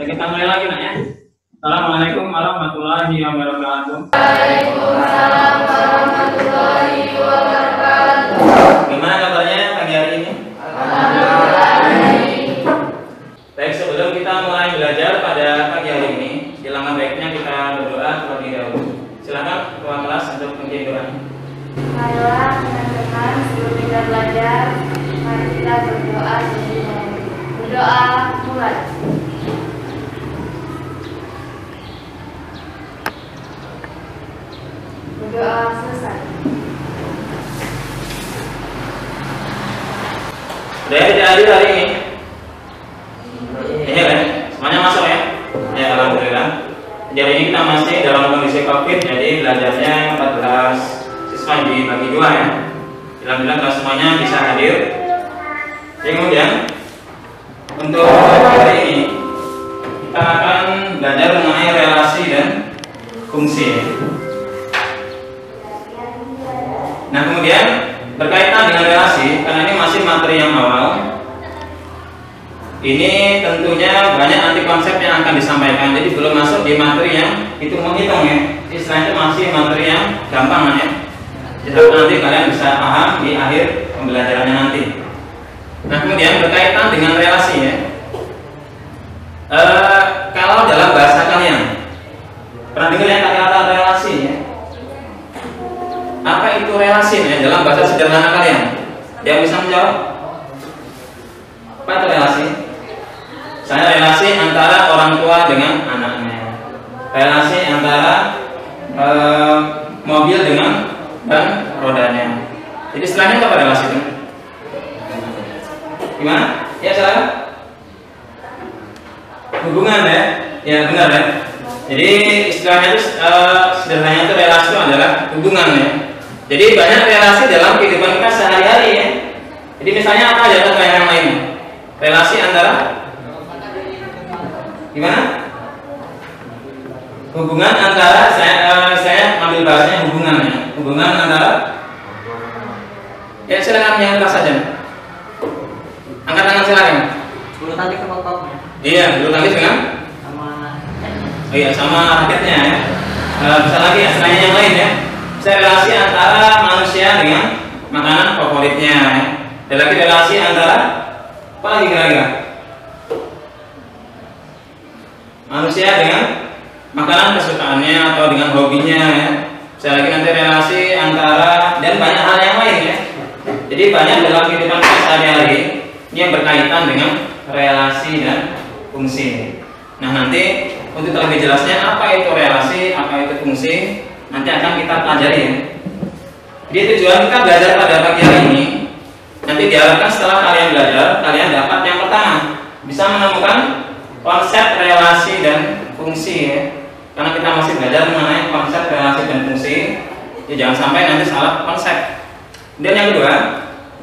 Ya, kita mulai lagi nak ya. Assalamualaikum warahmatullahi wabarakatuh. Waalaikumsalam warahmatullahi wabarakatuh. Gimana kabarnya pagi hari ini? Alhamdulillah. Baik, sebelum kita mulai belajar pada pagi hari ini, alangkah baiknya kita berdoa terlebih dahulu. Silakan ketua kelas untuk memimpin doa. Marilah teman-teman sebelum kita belajar, mari kita berdoa terlebih dahulu. Berdoa mulai. Berdoa selesai. Sudah tidak hadir hari ini? Iya kan? Semuanya masuk ya? Ya, alhamdulillah. Jadi ini kita masih dalam kondisi COVID, jadi belajarnya 14 siswa dibagi 2 ya. Alhamdulillah kalau semuanya bisa hadir. Jadi kemudian untuk hari ini kita akan belajar mengenai relasi dan fungsi. Nah, kemudian berkaitan dengan relasi, karena ini masih materi yang awal, ini tentunya banyak nanti konsep yang akan disampaikan. Jadi belum masuk di materi yang hitung-hitung ya. Istilahnya masih materi yang gampang ya. Jadi nanti kalian bisa paham di akhir pembelajarannya nanti. Nah, kemudian berkaitan dengan relasi ya. Kalau dalam bahasa kalian pernah dengar yang kata-kata relasi ya? Apa itu relasi ya dalam bahasa sederhana kalian? Yang bisa menjawab? Apa itu relasi? Saya relasi antara orang tua dengan anaknya. Relasi antara mobil dengan ban rodanya. Jadi istilahnya apa relasi itu? Gimana? Ya salah? Hubungan ya? Ya benar ya. Jadi istilahnya itu sederhananya itu relasi itu adalah hubungan ya. Jadi banyak relasi dalam kehidupan kita sehari-hari ya. Jadi misalnya apa aja contoh yang lain? Relasi antara gimana? Hubungan antara saya ambil bahasanya hubungan ya. Hubungan antara ya silakan yang kelas saja. Angkat tangan silakan. Bulu tangkis sama top. Iya, bulu tangkis dengan oh iya sama raketnya ya. Bisa lagi ya, selain yang lain ya. Bisa relasi antara manusia dengan makanan favoritnya ya. Dan lagi relasi antara apa lagi kira-kira? Manusia dengan makanan kesukaannya atau dengan hobinya ya. Bisa lagi nanti relasi antara dan banyak hal yang lain ya. Jadi banyak dalam kehidupan kita sehari-hari yang berkaitan dengan relasi dan fungsi. Nah, nanti untuk lebih jelasnya apa itu relasi, apa itu fungsi, nanti akan kita pelajari ya. Jadi tujuan kita belajar pada pagi hari ini, nanti diharapkan setelah kalian belajar, kalian dapat yang pertama bisa menemukan konsep relasi dan fungsi ya. Karena kita masih belajar mengenai konsep relasi dan fungsi, jadi jangan sampai nanti salah konsep. Dan yang kedua,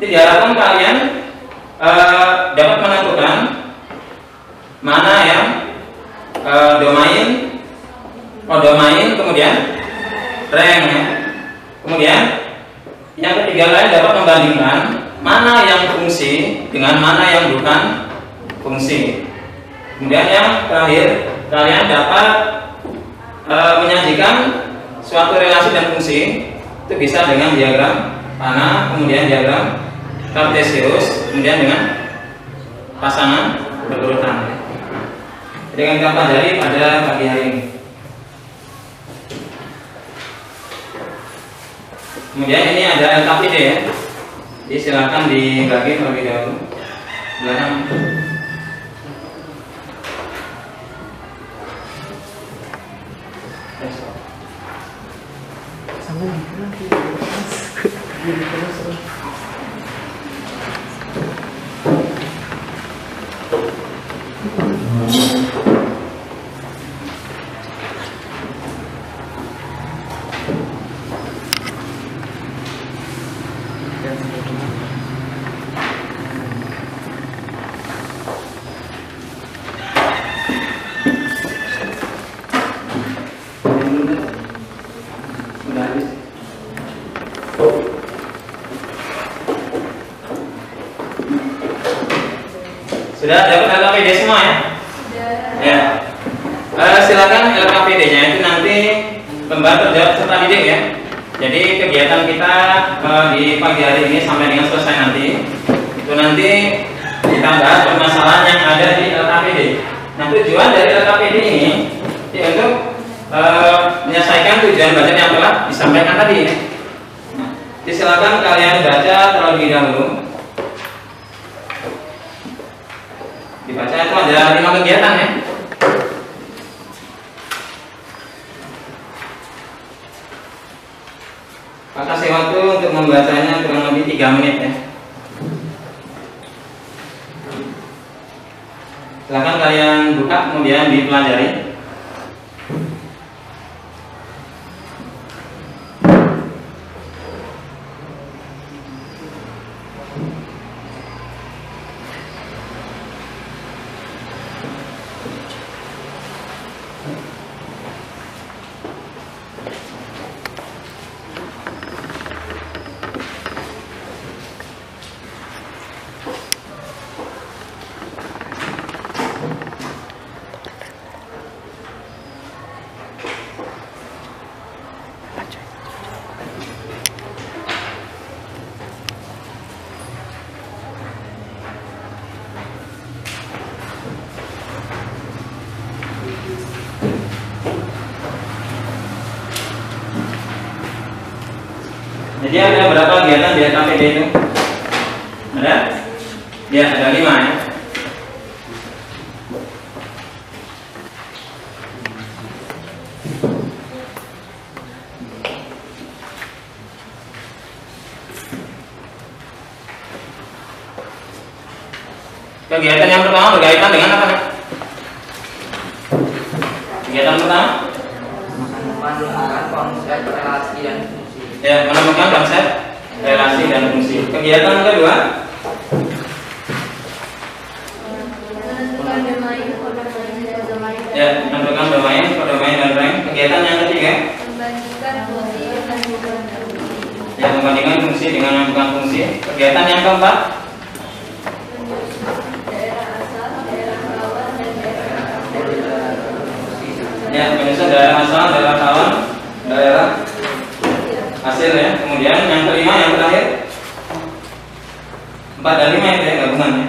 jadi diharapkan kalian dapat menentukan mana yang domain, kemudian rank ya. Kemudian yang ketiga kalian dapat membandingkan mana yang fungsi dengan mana yang bukan fungsi. Kemudian yang terakhir kalian dapat menyajikan suatu relasi dan fungsi itu bisa dengan diagram panah, kemudian diagram kartesius, kemudian dengan pasangan berurutan. Jadi yang kita pelajari pada pagi hari ini. Kemudian ini ada LKPD ya. Jadi silakan dibagi terlebih dahulu. Belakang. Sudah dapat LKPD semua ya? Sudah. Ya. Silakan LKPD-nya itu nanti pembantu terjawab serta didik ya. Jadi kegiatan kita di pagi hari ini sampai dengan selesai nanti itu nanti kita bahas permasalahan yang ada di LKPD. Nah, tujuan dari LKPD ini yaitu menyelesaikan tujuan bacaan yang telah disampaikan tadi ya. Nah, silakan kalian baca terlebih dahulu. Dibaca itu ada 5 kegiatan ya. Kasih waktu untuk membacanya kurang lebih 3 menit ya. Silakan kalian buka kemudian dipelajari. Jadi ada berapa kegiatan di LKPD itu? Ada? Ya, ada 5 ya. Kegiatan yang pertama berkaitan dengan apa? Kegiatan pertama? Menemukan konsep relasi dan fungsi. Ya, menemukan konsep relasi dan fungsi. Kegiatan kedua? Menentukan domain, kode-domain, dan domain. Ya, menentukan domain, kodomain dan rank. Kegiatan yang ketiga? Membandingkan fungsi dengan bukan fungsi. Ya, membandingkan fungsi dengan bukan fungsi. Kegiatan yang keempat? Daerah asal, daerah kawan, dan daerah Ya, menyusun daerah asal, daerah kawan, daerah hasil ya. Kemudian yang kelima, yang terakhir 4 dan 5 itu ya gabungannya.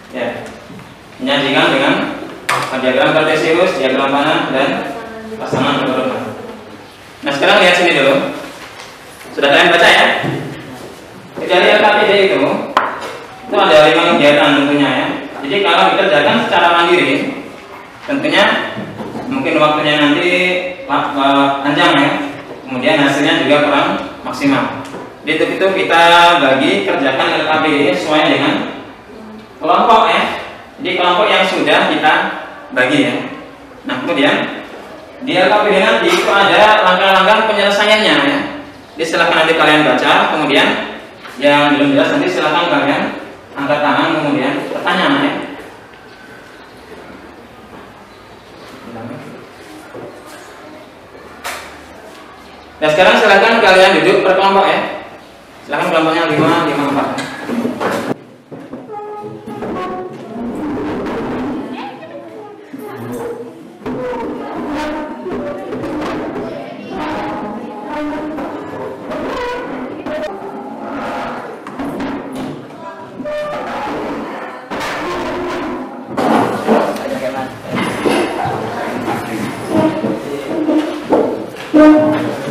Ya, menyajikan dengan diagram kartesius, diagram panah, dan pasangan berurut. Nah, sekarang lihat sini dulu. Sudah kalian baca ya? Dari LKPD itu ada 5 kegiatan tentunya ya. Jadi kalau dikerjakan secara mandiri, tentunya mungkin waktunya nanti panjang ya. Kemudian hasilnya juga kurang maksimal. Jadi itu kita bagi kerjakan LKPD ini sesuai dengan kelompok ya. Jadi kelompok yang sudah kita bagi ya. Nah, kemudian di LKPD nanti itu ada langkah-langkah penyelesaiannya ya. Jadi silakan nanti kalian baca. Kemudian yang belum jelas nanti silakan kalian angkat tangan kemudian pertanyaan ya. Nah, sekarang silakan kalian duduk per kelompok ya. Silakan kelompoknya 5, 5, 4.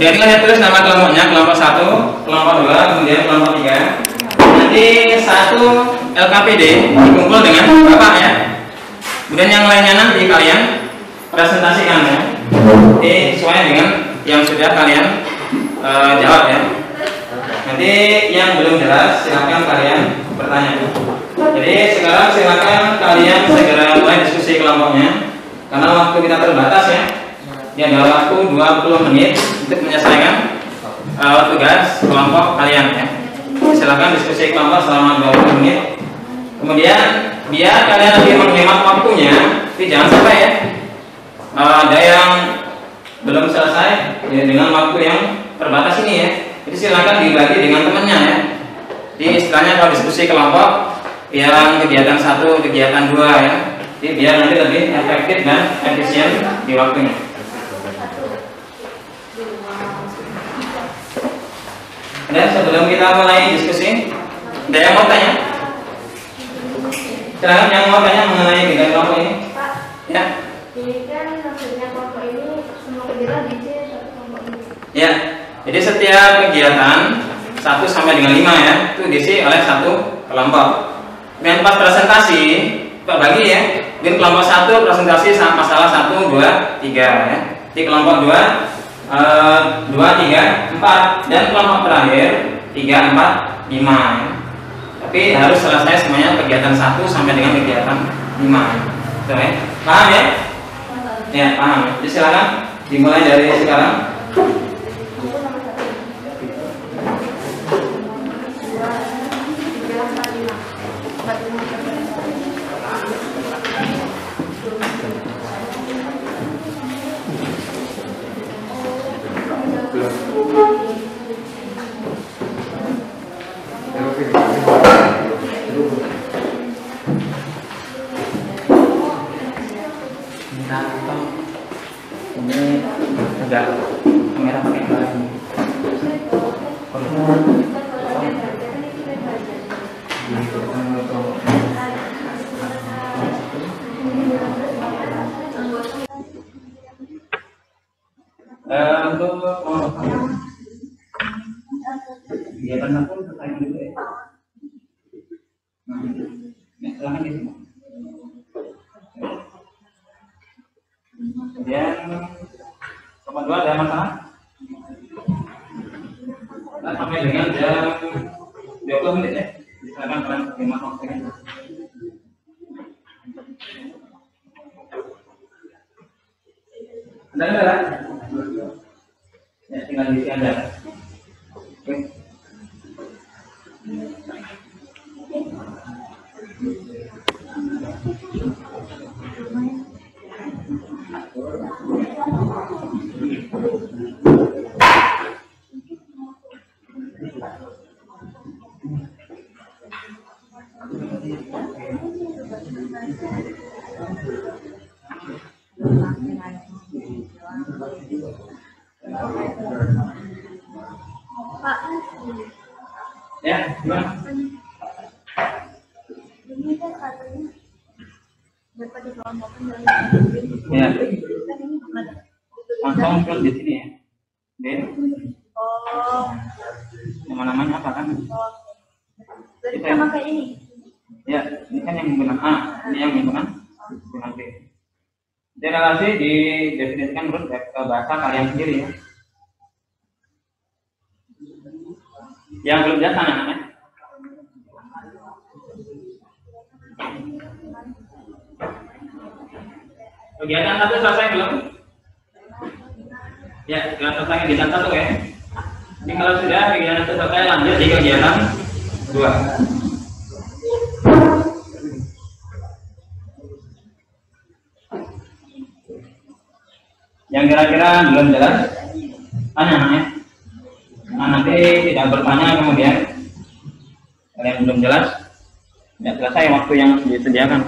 Jadi kalian tulis nama kelompoknya, kelompok 1, kelompok 2, kemudian kelompok 3. Nanti satu LKPD dikumpul dengan Bapak ya. Kemudian yang lainnya nanti kalian presentasikan ya. Jadi sesuai dengan yang sudah kalian jawab ya. Nanti yang belum jelas silakan kalian bertanya. Jadi sekarang silakan kalian segera mulai diskusi kelompoknya karena waktu kita terbatas ya. Ini adalah waktu 20 menit untuk menyelesaikan tugas kelompok kalian ya. Silakan diskusi kelompok selama 20 menit. Kemudian biar kalian lebih menghemat waktunya, tapi jangan sampai ya ada yang belum selesai ya, dengan waktu yang terbatas ini ya. Jadi silakan dibagi dengan temannya ya. Jadi istilahnya kalau diskusi kelompok yang kegiatan 1, kegiatan 2 ya. Jadi biar nanti lebih efektif dan efisien di waktunya. Dan sebelum kita mulai diskusi, ada yang mau tanya? Silakan yang mau tanya mengenai tiga kelompok ini. Pak, Ya. ini kan maksudnya kelompok ini semua kegiatan diisi satu kelompok ini. Ya. Jadi setiap kegiatan 1 sampai dengan 5 ya, itu diisi oleh satu kelompok. Dan pas presentasi, Pak bagi ya. Mungkin kelompok 1 presentasi sama masalah 1, 2, 3 ya. Di kelompok 2 2, 3, 4 dan kelompok terakhir 3, 4, 5 ya. Tapi harus selesai semuanya kegiatan 1 sampai dengan kegiatan 5. Betul ya? Paham ya? Ya, paham. Jadi silakan dimulai dari sekarang. Ini agak merah pakai bahan. Untuk kegiatan aku selesai dulu ya. Silakan di sini. Kemudian kelompok 2 ada masalah? Nah, sampai dengan jam 20 menit ya. Silakan kalian terima waktunya. Anda ada? Ya, tinggal diisi Anda. Oke. Pak, Ya, gimana? ini kan katanya dapat dikelompokkan dalam Ya, kan ini gimana? langsung terus di sini ya. Ben, Oh, nama-namanya apa kan? berarti sama kayak ini. Ya, ini kan yang menggunakan A, ini yang menggunakan B. Relasi didefinisikan menurut bahasa kalian sendiri ya. Yang belum jelas anak-anak. Kegiatan 1 selesai belum? Ya, kegiatan selesai kegiatan 1 ya. Jadi kalau sudah kegiatan 1 selesai, lanjut di kegiatan 2. Yang kira-kira belum jelas, tanya ya. Nah, nanti tidak bertanya kemudian kalian belum jelas, tidak selesai waktu yang disediakan.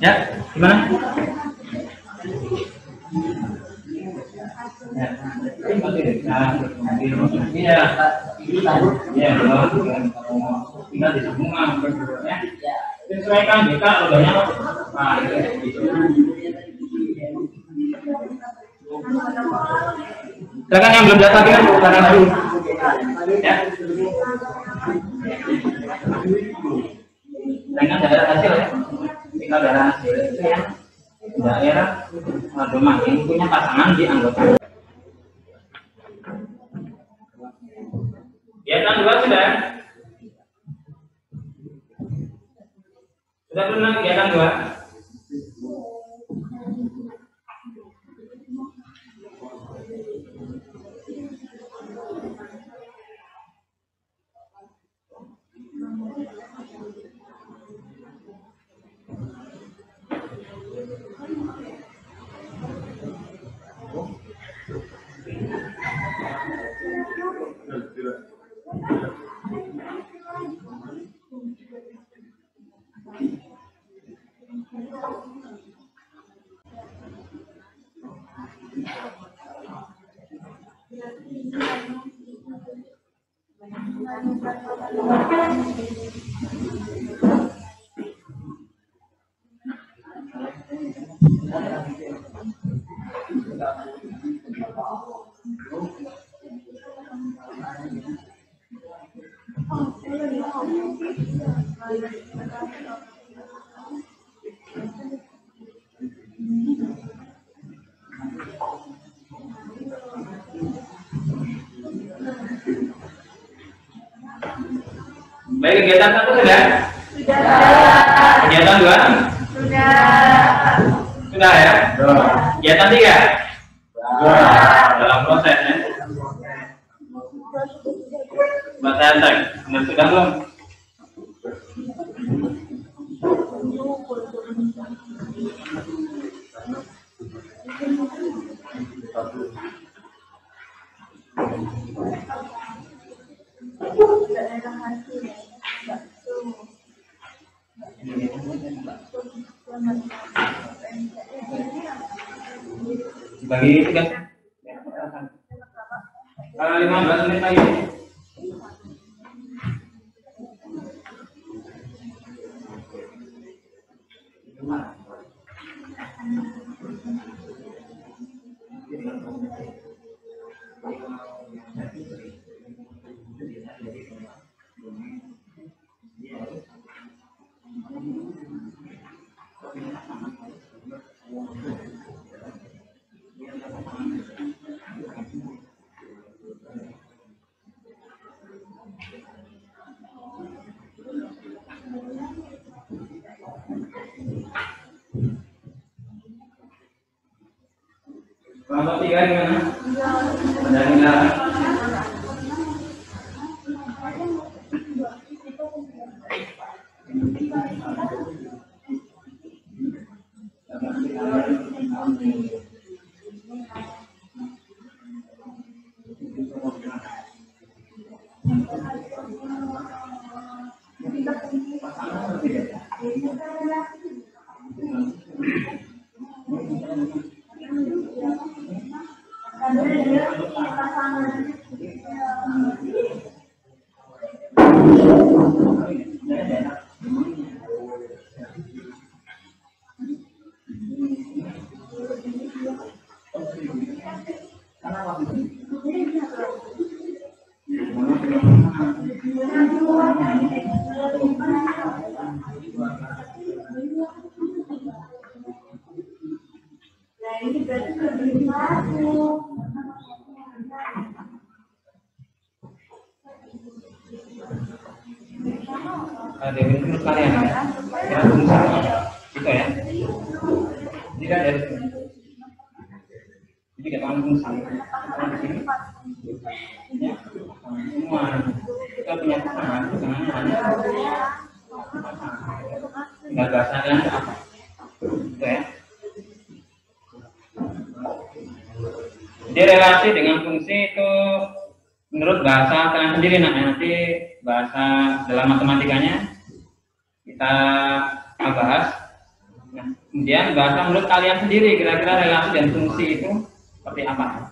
Ya, gimana? Iya, iya, tinggal di semua ya. Sesuaikan kita rodanya. Nah, itu. Silakan yang belum daftar dengan bukan dulu. Ya. Dengan daerah hasil ya. Tinggal daerah hasil itu ya. Daerah Demak yang punya pasangan di anggota. Kegiatan 2 sudah? Sudah pernah kegiatan 2? Baik, kegiatan 1 sudah? Sudah. Kegiatan 2? Sudah. Sudah ya? Sudah. Kegiatan 3? Sudah. Dalam proses ya? Bahasa Arab, sudah belum? Bagi tugasnya 15 menit lagi. Kelompok 3 gimana? Ada itu kalian ya, ya gitu ya. Tidak ada. Jadi kita langsung di sini. Ya. Semua kita punya pasangan hanya tinggal bahasanya apa, gitu ya. Jadi relasi dengan fungsi itu menurut bahasa kalian sendiri, nanti bahasa dalam matematikanya kita bahas. Nah, kemudian bahasa menurut kalian sendiri, kira-kira relasi dan fungsi itu seperti apa?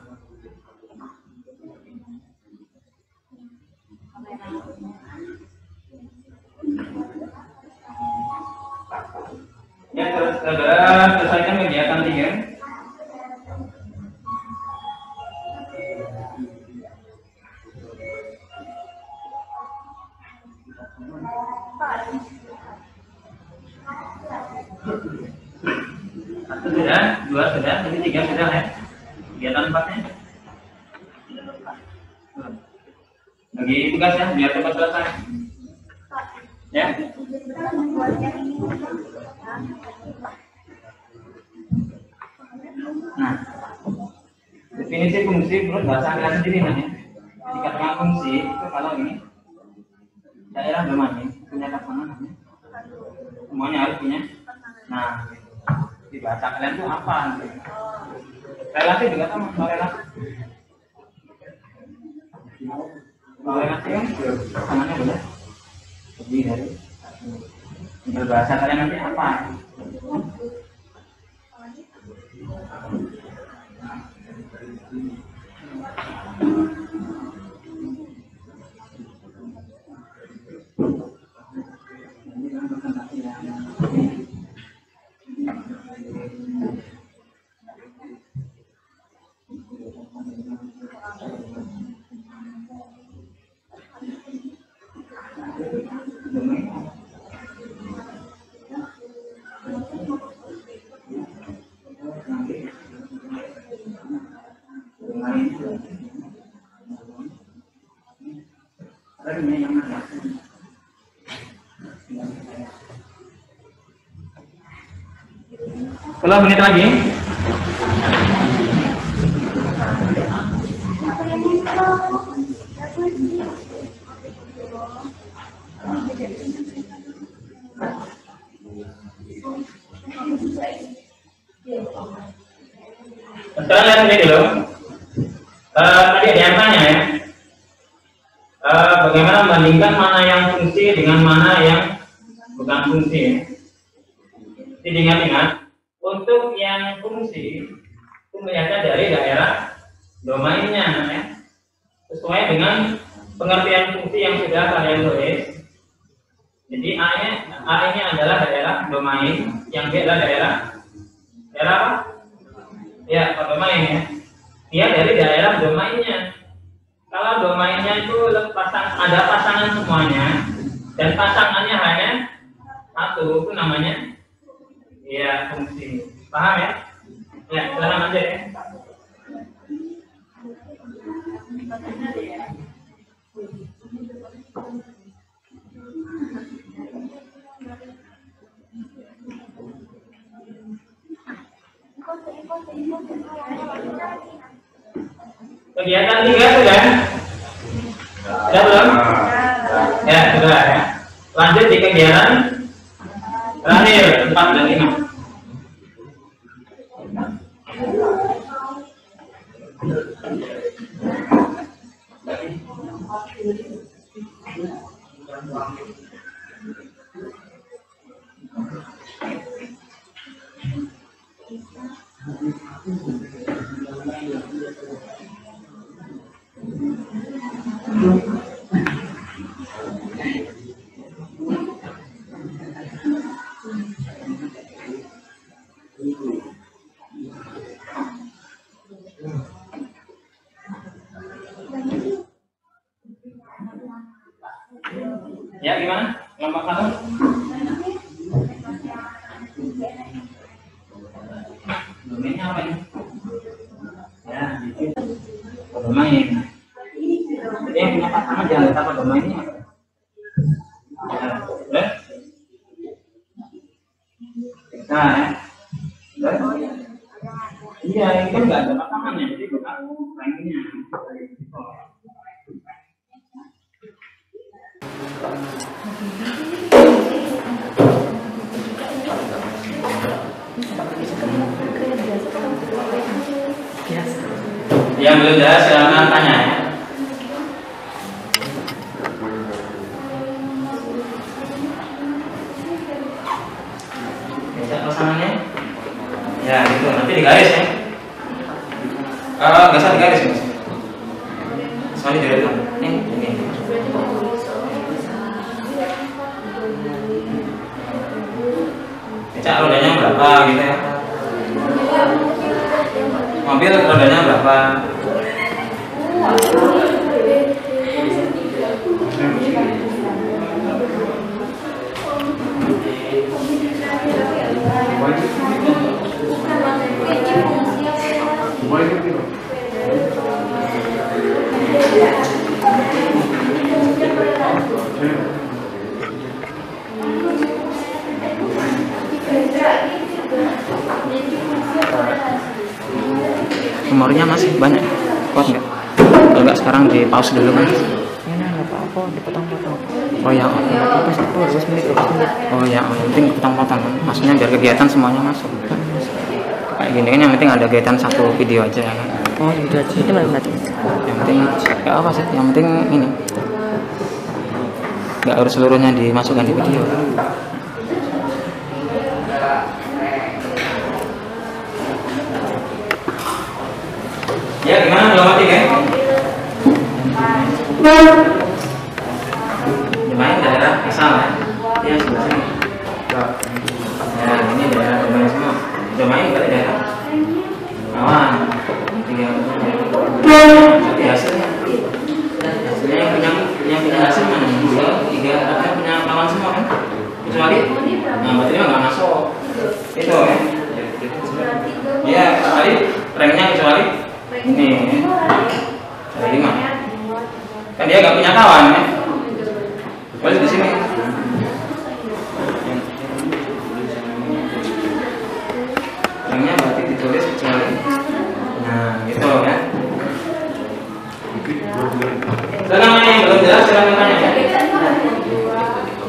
Ya, saudara selesaikan kegiatan 3. 3 sudah ya. Kegiatan 4-nya. Bagi tugas ya, biar cepat selesai. Ya. Nah, definisi fungsi menurut bahasa kalian sendiri namanya. Dikatakan fungsi itu kalau ini daerah domain punya pasangan namanya. Semuanya harus punya. Nah, di bahasa kalian itu apa? Relasi juga sama, relasi. Kalau relasi kan pasangannya boleh lebih dari. Berbahasa kalian nanti apa? Kalau menit lagi. Sekarang lihat ini dulu. Tadi ada yang tanya ya. Bagaimana membandingkan mana yang fungsi dengan mana yang bukan fungsi ya. Jadi ingat-ingat, untuk yang fungsi itu melihatnya dari daerah domainnya ya. Sesuai dengan pengertian fungsi yang sudah kalian tulis. Jadi A-nya adalah daerah domain, yang B adalah daerah apa? Ya, domain ya. Dia dari daerah domainnya. Kalau domainnya itu ada pasangan semuanya dan pasangannya hanya satu, itu namanya ya fungsi. Paham ya? Ya, silakan aja ya. Kegiatan 3 sudah? Sudah belum? Ya, sudah ya. Lanjut di kegiatan terakhir 4 dan 5. Ya, gimana? Kelompok 1? Domainnya apa ini? Ya, domain. Jadi yang punya pasangan jangan lupa apa domainnya. Ya, nah, ya. Iya, ini kan nggak ada pasangannya, jadi bukan lainnya. Yang belum jelas silakan tanya ya. Bisa pasangannya? Ya gitu, nanti digaris ya. Nggak usah digaris mas. Soalnya dari itu. Ini. Cak rodanya berapa gitu ya? Mobil rodanya berapa? sekarang di pause dulu kan? Ini nggak apa-apa, dipotong-potong. Oh ya. Pas 20 menit, 20 menit. Oh ya, yang penting potong-potong kan? Maksudnya biar kegiatan semuanya masuk. Kayak gini kan yang penting ada kegiatan satu video aja ya kan? Oh, itu aja. Itu mana nanti? Yang penting nggak apa sih, yang penting ini nggak harus seluruhnya dimasukkan di video. Ya gimana belum mati kan? Lumayan daerah asal ya. Ya sebelah sini. Ya ini daerah lumayan semua. Lumayan juga daerah awan. Tiga. Jadi hasilnya yang punya hasil mana? 2, 3, artinya punya kawan semua kan? Kecuali, nah berarti nggak masuk. Itu ya. Ya kecuali ranknya kecuali ini. Ada 5. Kan dia nggak punya kawan ya. Kecuali di sini. Ranknya berarti ditulis kecuali. Nah gitu ya. Silakan yang belum jelas silakan tanya ya.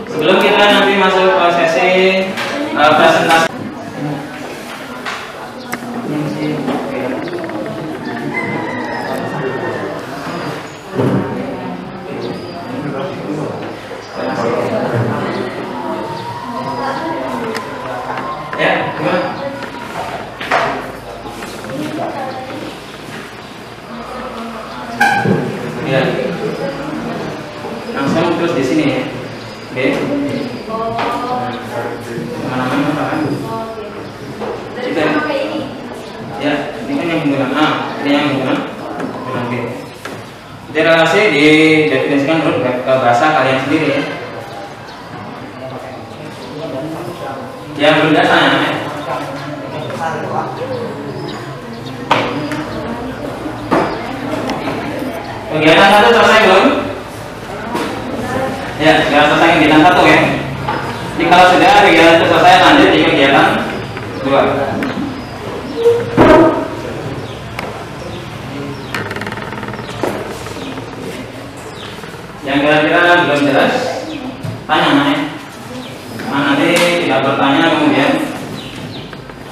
Sebelum kita nanti masuk ke sesi presentasi. Ya, gimana? Ya. Langsung terus di sini ya. Oke. Mana-mana apa kan? Kita. Ya, ini kan yang menggunakan A, ini yang menggunakan B. Jadi relasi didefinisikan menurut ke bahasa kalian sendiri ya. Yang belum dasarnya ya. Kegiatan 1 selesai belum? Ya, sudah selesai kegiatan 1 ya. Jadi kalau sudah kegiatan itu selesai, lanjut di kegiatan 2. Yang kira-kira belum jelas, tanya ya. Nah, nanti tidak bertanya kemudian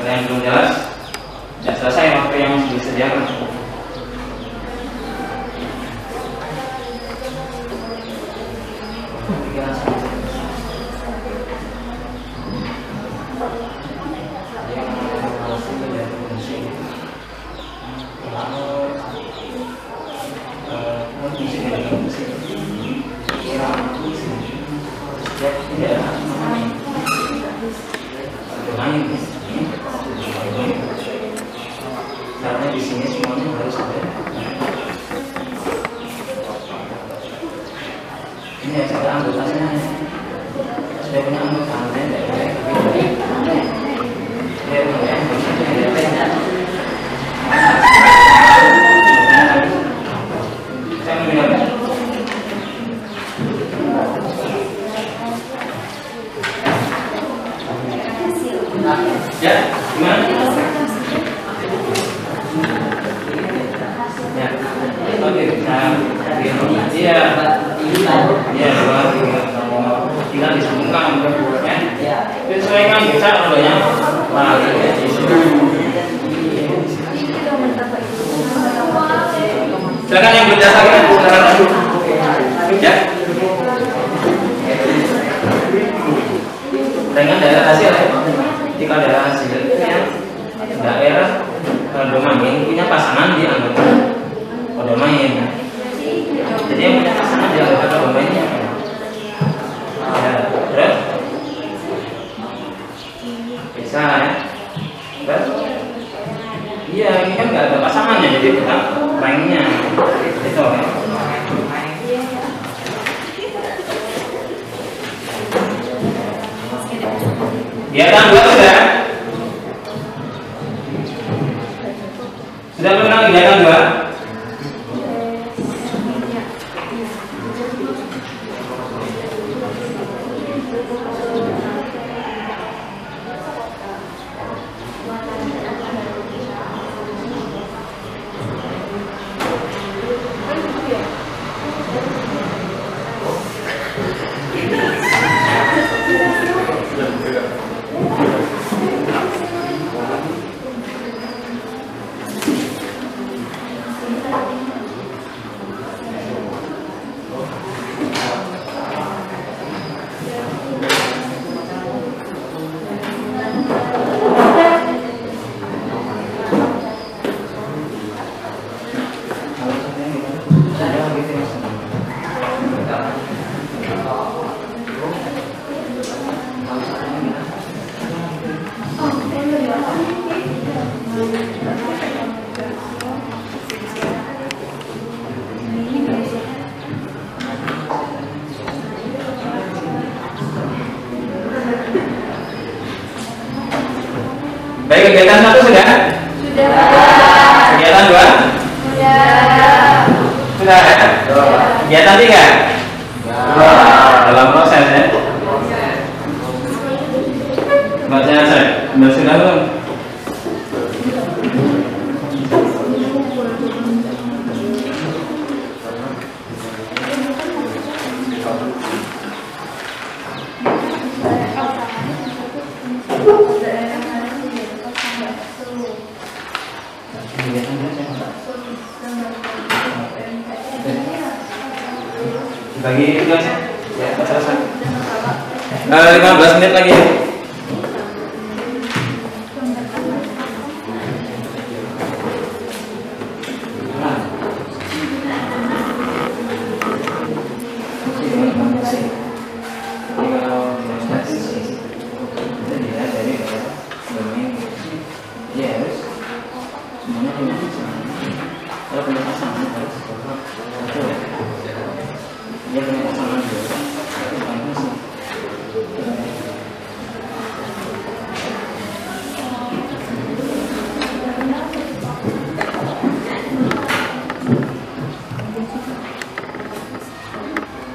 kalian belum jelas, tidak selesai waktu yang disediakan. Karena di sini semuanya harus ada. Ini ya sudah anggotanya, sudah punya anggota ya, gimana? Ya, oke, iya, tinggal disambungkan, ya. Sesuaikan bisa adanya. Silakan yang berdasarkan, ya. Dengan daerah hasil ya. Jika daerah hasilnya daerah domain punya pasangan di anggota domain. Jadi yang punya pasangan di anggota domainnya. Ya, terus bisa ya. Terus iya, ini kan nggak ada pasangannya, jadi bukan ranknya. Itu ya. Kegiatan 2 sudah? Sudah mengenal kegiatan 2? gitu mas. Baik, kegiatan 1 sudah? Sudah. Kegiatan 2? Sudah. Sudah ya? Kegiatan 3? Dalam proses ya? Baca saya, sudah belum? Bagi tugas ya, selesai. 15 menit lagi.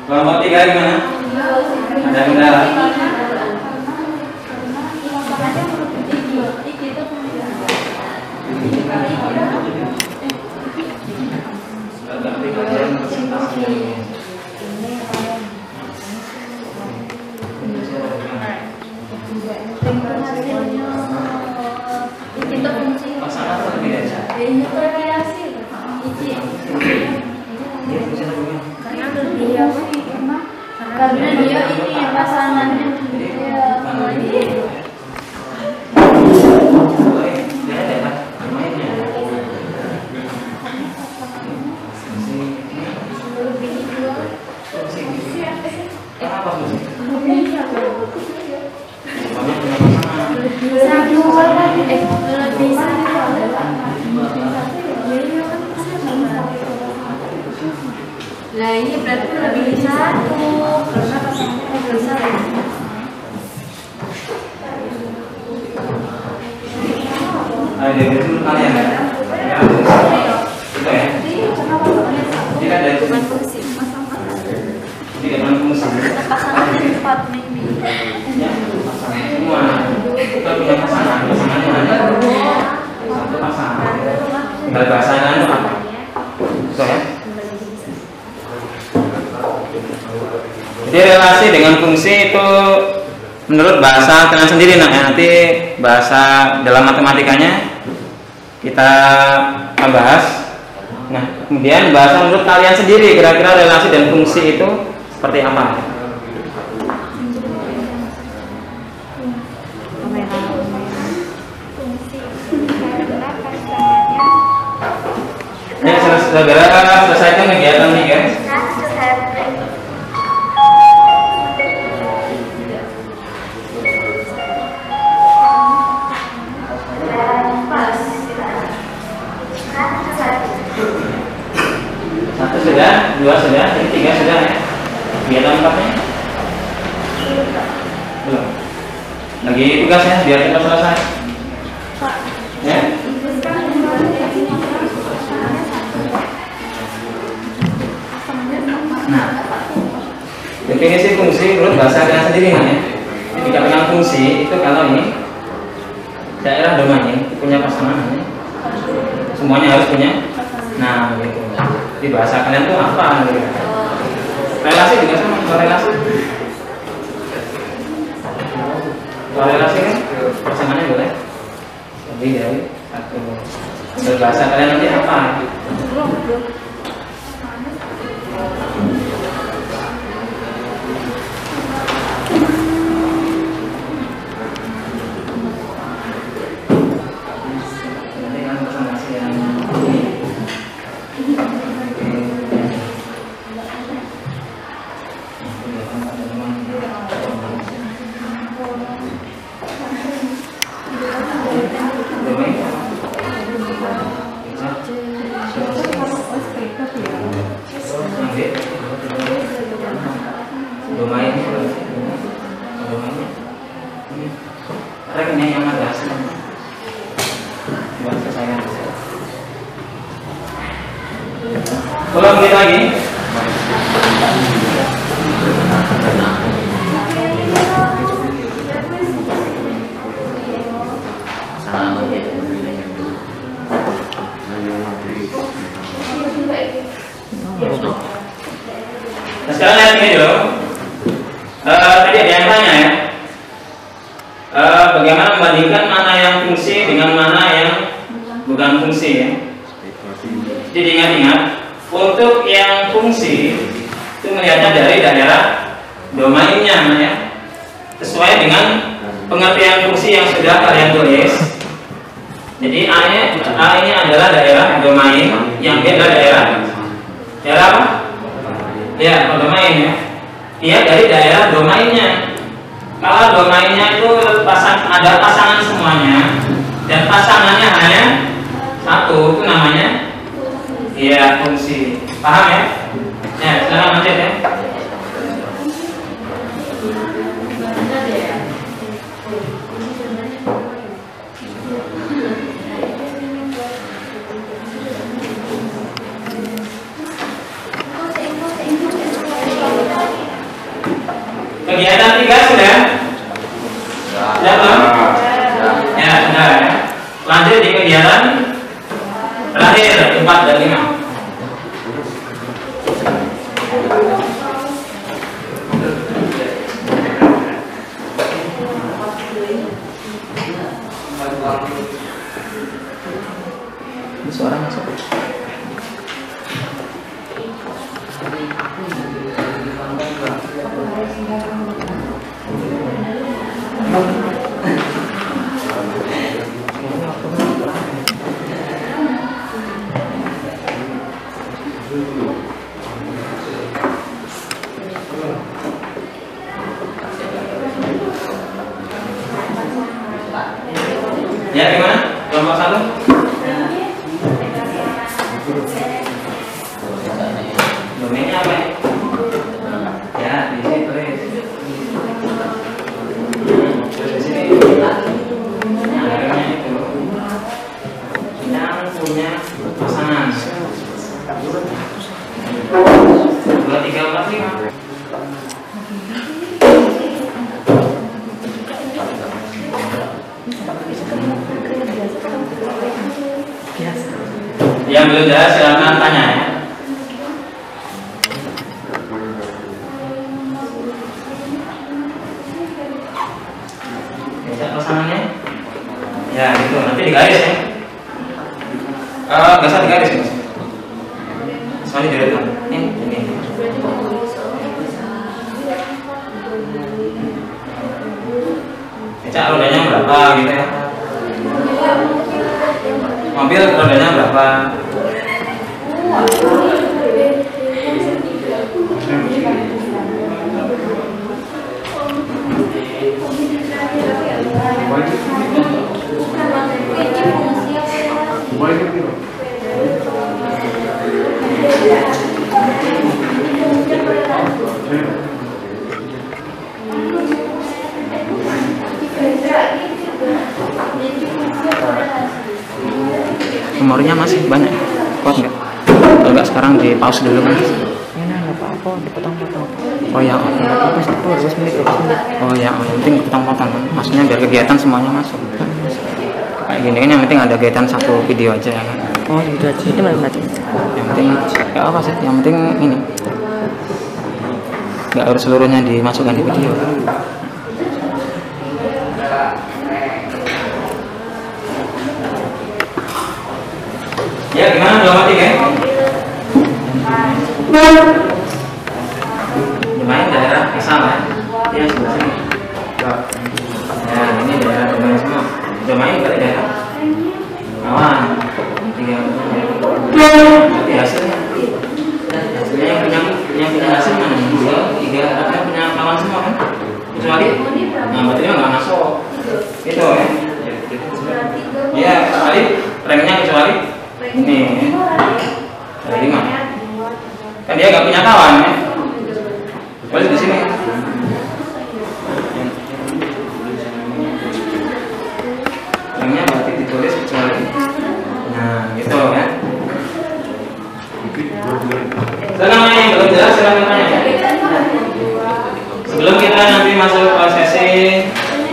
Kelompok 3 gimana? Ada kendala? Karena dia ini pasangannya Nah ini berarti lebih satu karena pasangannya lebih satu. Ada itu kalian ya? Ya, itu ya. Tidak ada Bukan fungsi, tidak ada fungsi. pasangan empat maybe. Ya, pasangan semua. Kita punya pasangan, pasangannya ada satu pasangan. Dari pasangan itu apa? Itu ya. Jadi relasi dengan fungsi itu menurut bahasa kalian sendiri nanti bahasa dalam matematikanya kita bahas. Nah, kemudian bahasa menurut kalian sendiri kira-kira relasi dan fungsi itu seperti apa? Ya, saudara selesaikan kegiatan 3. Sudah, 2 sudah, jadi 3 sudah ya. Kegiatan 4-nya? Belum. Lagi tugas ya, biar kita selesai. Ya. Nah, definisi fungsi menurut bahasa kalian sendiri ya. Dikatakan fungsi itu kalau ini daerah domain punya pasangan ya. Semuanya harus punya. Nah, begitu. Di bahasa kalian tuh apa? Relasi juga sama, korelasi. Korelasi kan pasangannya boleh lebih dari satu. Bahasa kalian nanti apa? lagi. Nah, sekarang lihat ini dulu. Tadi ada yang tanya ya. Bagaimana membandingkan mana yang fungsi dengan mana yang bukan fungsi ya. Jadi ingat-ingat, untuk yang fungsi itu melihatnya dari daerah domainnya ya. Sesuai dengan pengertian fungsi yang sudah kalian tulis. Jadi A ini adalah daerah domain, yang B adalah daerah apa? Ya, domain ya. Dia dari daerah domainnya. Kalau domainnya itu ada pasangan semuanya dan pasangannya hanya satu, itu namanya ya fungsi. Paham ya? Ya, sekarang lanjut ya. Kegiatan 3 sudah? Sudah belum? Ya, sudah ya. Lanjut di kegiatan terakhir 4 dan 5. Suara masuk. Ya, gimana? Kelompok 1? Domainnya apa ya? Ya, di sini tulis. Terus di sini akhirnya itu yang punya pasangan 2, 3, 4, 5. Yang belum jelas silakan tanya ya. Bisa pasangannya? Ya gitu, nanti digaris ya. Nggak usah digaris mas. Soalnya dari itu ini. Cak rodanya berapa gitu ya? Mobil rodanya berapa? Memorinya masih banyak, kuat nggak? Kalau nggak sekarang di pause dulu kan? Ya nah, nggak apa-apa, dipotong-potong. Oh ya, pas 12 menit. Oh ya, yang penting potong-potong. Maksudnya biar kegiatan semuanya masuk. Kayak gini kan yang penting ada kegiatan satu video aja ya kan? Oh gitu aja, itu mati. Yang penting nggak apa sih, yang penting ini nggak harus seluruhnya dimasukkan di video. Ya, gimana? Belum mati kan? Domain daerah asal ya. Ini yang sebelah sini. Ya, ini daerah domain semua. Domain berarti daerah kawan. 3. Berarti hasilnya. Hasilnya yang punya hasil mana? 2, 3. Artinya punya kawan semua kan? Kecuali? Nah, berarti nggak masuk. Gitu ya. Ya, kecuali ranknya kecuali ini ada 5 kan dia nggak punya kawan ya, boleh di sini ranknya berarti ditulis kecuali nah gitu ya. Silakan yang belum jelas silakan tanya. Sebelum kita nanti masuk ke sesi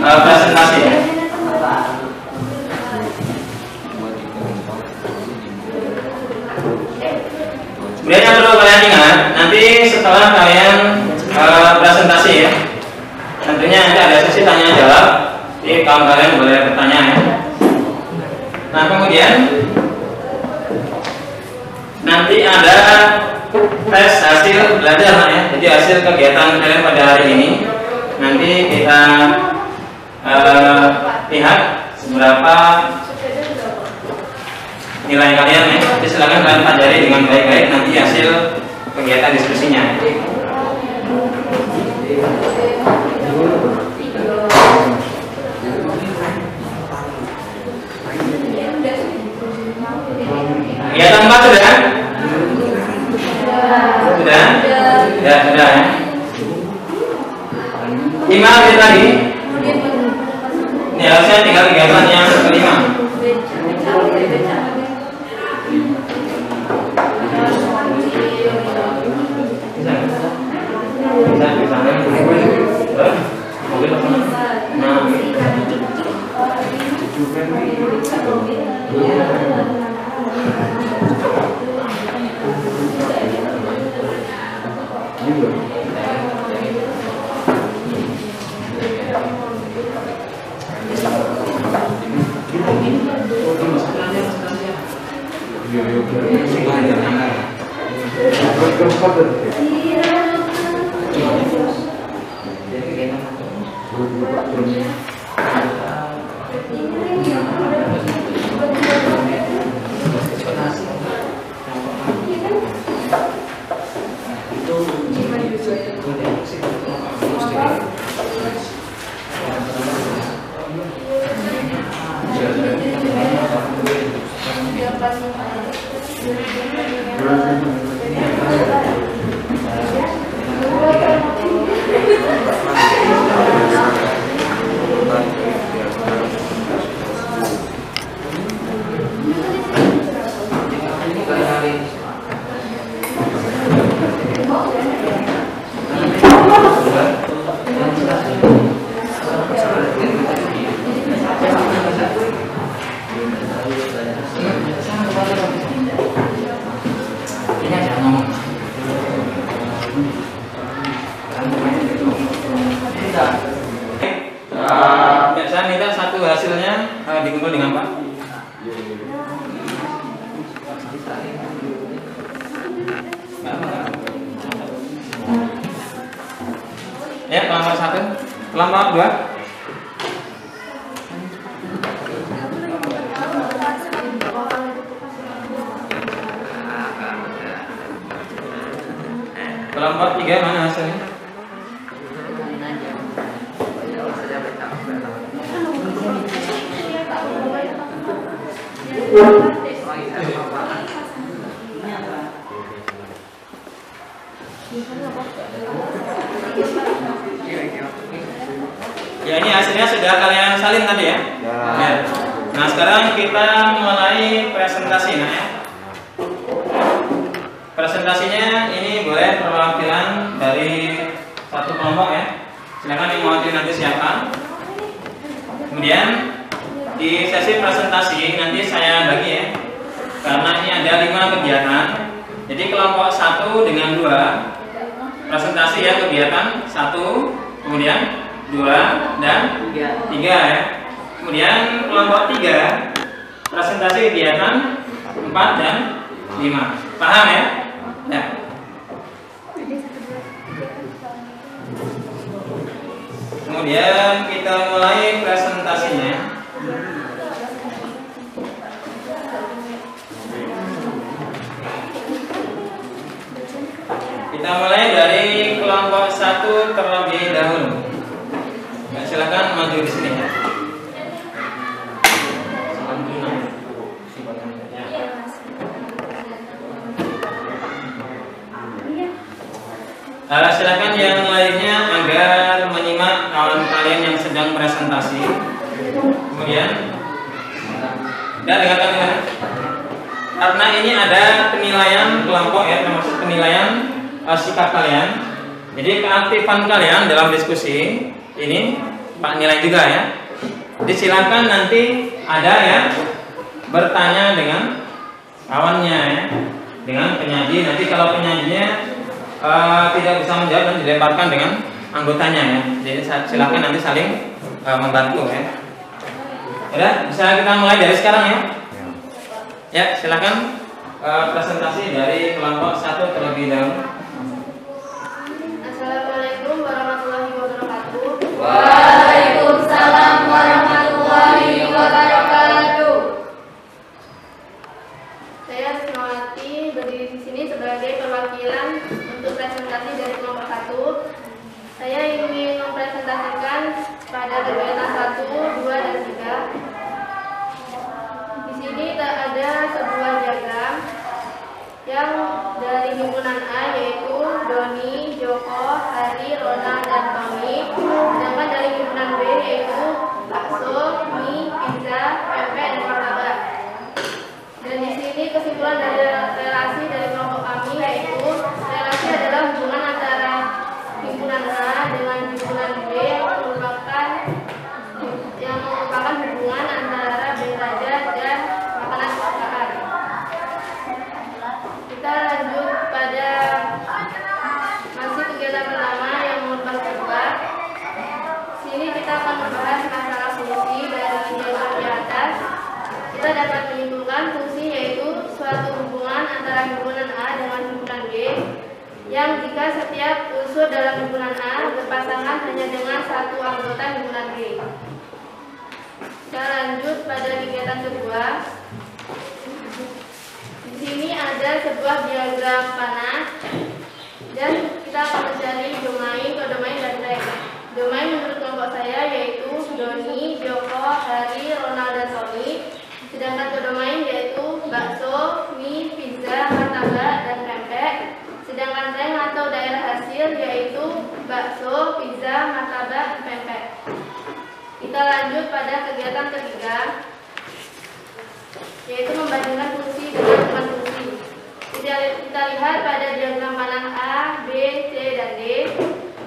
presentasi ya. Kemudian yang perlu kalian ingat, nanti setelah kalian presentasi ya, tentunya nanti ada sesi tanya jawab. Jadi kawan kalian boleh bertanya ya. Nah kemudian nanti ada tes hasil belajar ya. Jadi hasil kegiatan kalian pada hari ini nanti kita lihat seberapa nilai kalian ya. Jadi silakan kalian pelajari dengan baik-baik nanti hasil kegiatan diskusinya. Kegiatan 4 sudah? Sudah? Ya, sudah ya. 5 menit lagi. Ini harusnya tinggal kegiatan yang kelima. Saya minta satu hasilnya dikumpul dengan Pak. Ya, kelompok 1, kelompok 2. Kelompok 3 mana hasilnya? Ya, ini hasilnya sudah kalian salin tadi ya. Ya. Nah sekarang kita mulai presentasi nah ya. Presentasinya ini boleh perwakilan dari satu kelompok ya. Silakan yang mewakili nanti siapa. Kemudian di sesi presentasi nanti saya bagi ya. Karena ini ada 5 kegiatan. Jadi kelompok 1 dengan 2 presentasi ya, kegiatan 1, kemudian 2 dan 3 ya. Kemudian kelompok 3 presentasi kegiatan 4 dan 5. Paham ya? Ya. Kemudian kita mulai presentasinya. Kita mulai dari kelompok 1 terlebih dahulu. Nah, silakan maju di sini ya. Silakan yang lainnya agar menyimak kawan kalian yang sedang presentasi. Kemudian, dan dengarkan ya. Karena ini ada penilaian kelompok ya, termasuk penilaian sikap kalian. Jadi keaktifan kalian dalam diskusi ini Pak nilai juga ya. Jadi silakan nanti ada ya bertanya dengan kawannya ya, dengan penyaji. Nanti kalau penyajinya tidak bisa menjawab dan dilemparkan dengan anggotanya ya. Jadi silakan nanti saling membantu ya. Udah, bisa kita mulai dari sekarang ya. Ya, silakan presentasi dari kelompok 1 terlebih dahulu. Assalamualaikum warahmatullahi wabarakatuh. Waalaikumsalam warahmatullahi wabarakatuh. Saya Sismawati berdiri di sini sebagai perwakilan untuk presentasi dari kelompok 1. Saya ingin mempresentasikan pada kegiatan 1, 2, dan 3. Di sini ada sebuah diagram yang dari himpunan A yaitu Doni, Joko, Hari, Ronald, dan Tommy. Sedangkan dari himpunan B yaitu bakso, mie, pizza, pempek, dan martabak. Dan di sini kesimpulan dari relasi dari kelompok kami yaitu relasi adalah hubungan antara himpunan A dengan himpunan B yang merupakan hubungan antara belajar dan makanan kesukaan. Kita lanjut pada masih kegiatan pertama yang merupakan kedua. Sini kita akan membahas masalah fungsi dari diagram di atas. Kita dapat menyimpulkan fungsi yaitu suatu hubungan antara himpunan A dengan himpunan B yang jika setiap unsur dalam himpunan A berpasangan hanya dengan satu anggota himpunan B. Kita lanjut pada kegiatan kedua. Di sini ada sebuah diagram panah dan kita akan mencari domain, kodomain, dan rank. Domain menurut kelompok saya yaitu Doni, Joko, Hari, Ronald, dan Tommy. Sedangkan kodomain yaitu bakso, mie, pizza, martabak, dan pempek. Sedangkan rank atau daerah hasil yaitu bakso, pizza, martabak, pempek. Kita lanjut pada kegiatan ketiga yaitu membandingkan fungsi dengan bukan fungsi. Kita lihat pada diagram panah A, B, C, dan D.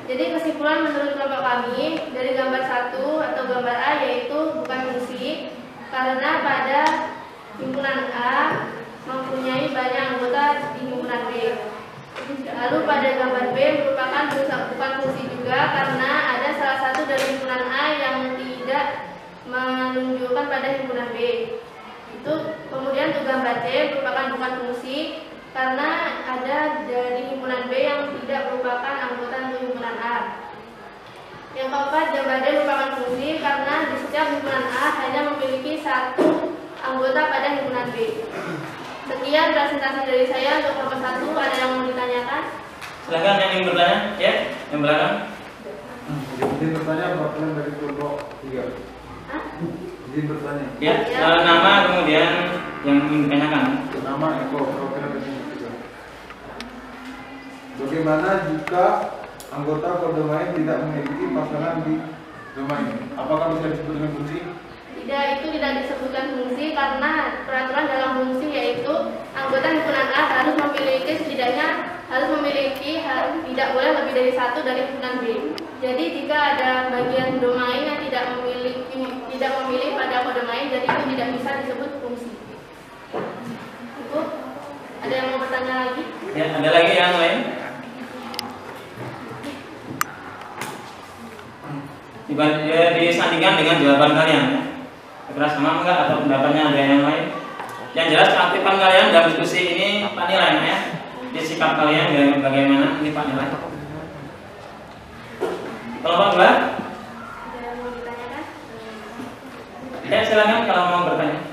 Jadi kesimpulan menurut kelompok kami dari gambar 1 atau gambar A yaitu bukan fungsi karena pada himpunan A mempunyai banyak anggota di himpunan B. Lalu pada gambar B merupakan bukan fungsi juga karena ada salah satu dari himpunan A yang tidak menunjukkan pada himpunan B. Itu kemudian untuk gambar C merupakan bukan fungsi karena ada dari himpunan B yang tidak merupakan anggota untuk himpunan A. Yang keempat, gambar D merupakan fungsi karena di setiap himpunan A hanya memiliki satu anggota pada himpunan B. Sekian presentasi dari saya untuk kelompok 1. Ada yang mau ditanyakan? Silakan yang ingin bertanya, ya, yang belakang. Izin bertanya perwakilan dari kelompok 3. Izin bertanya. Ya, nama kemudian yang ingin ditanyakan. Nama Eko, perwakilan dari kelompok 3. Bagaimana jika anggota kodomain tidak memiliki pasangan di domain? Apakah bisa disebut dengan fungsi? Tidak, itu tidak disebutkan fungsi karena peraturan dalam fungsi yaitu anggota himpunan A harus memiliki tidak boleh lebih dari satu dari himpunan B. Jadi jika ada bagian domain yang tidak memilih pada kodomain, jadi itu tidak bisa disebut fungsi. Itu ada yang mau bertanya lagi? Ya, ada lagi yang lain? Disandingkan dengan jawaban kalian ya. Kira sama enggak atau pendapatnya ada yang lain? Yang jelas keaktifan kalian dalam diskusi ini Pak nilai ya. Di sikap kalian bagaimana ini Pak nilai? Kelompok 2? Ada yang mau ditanyakan? Ya silakan kalau mau bertanya.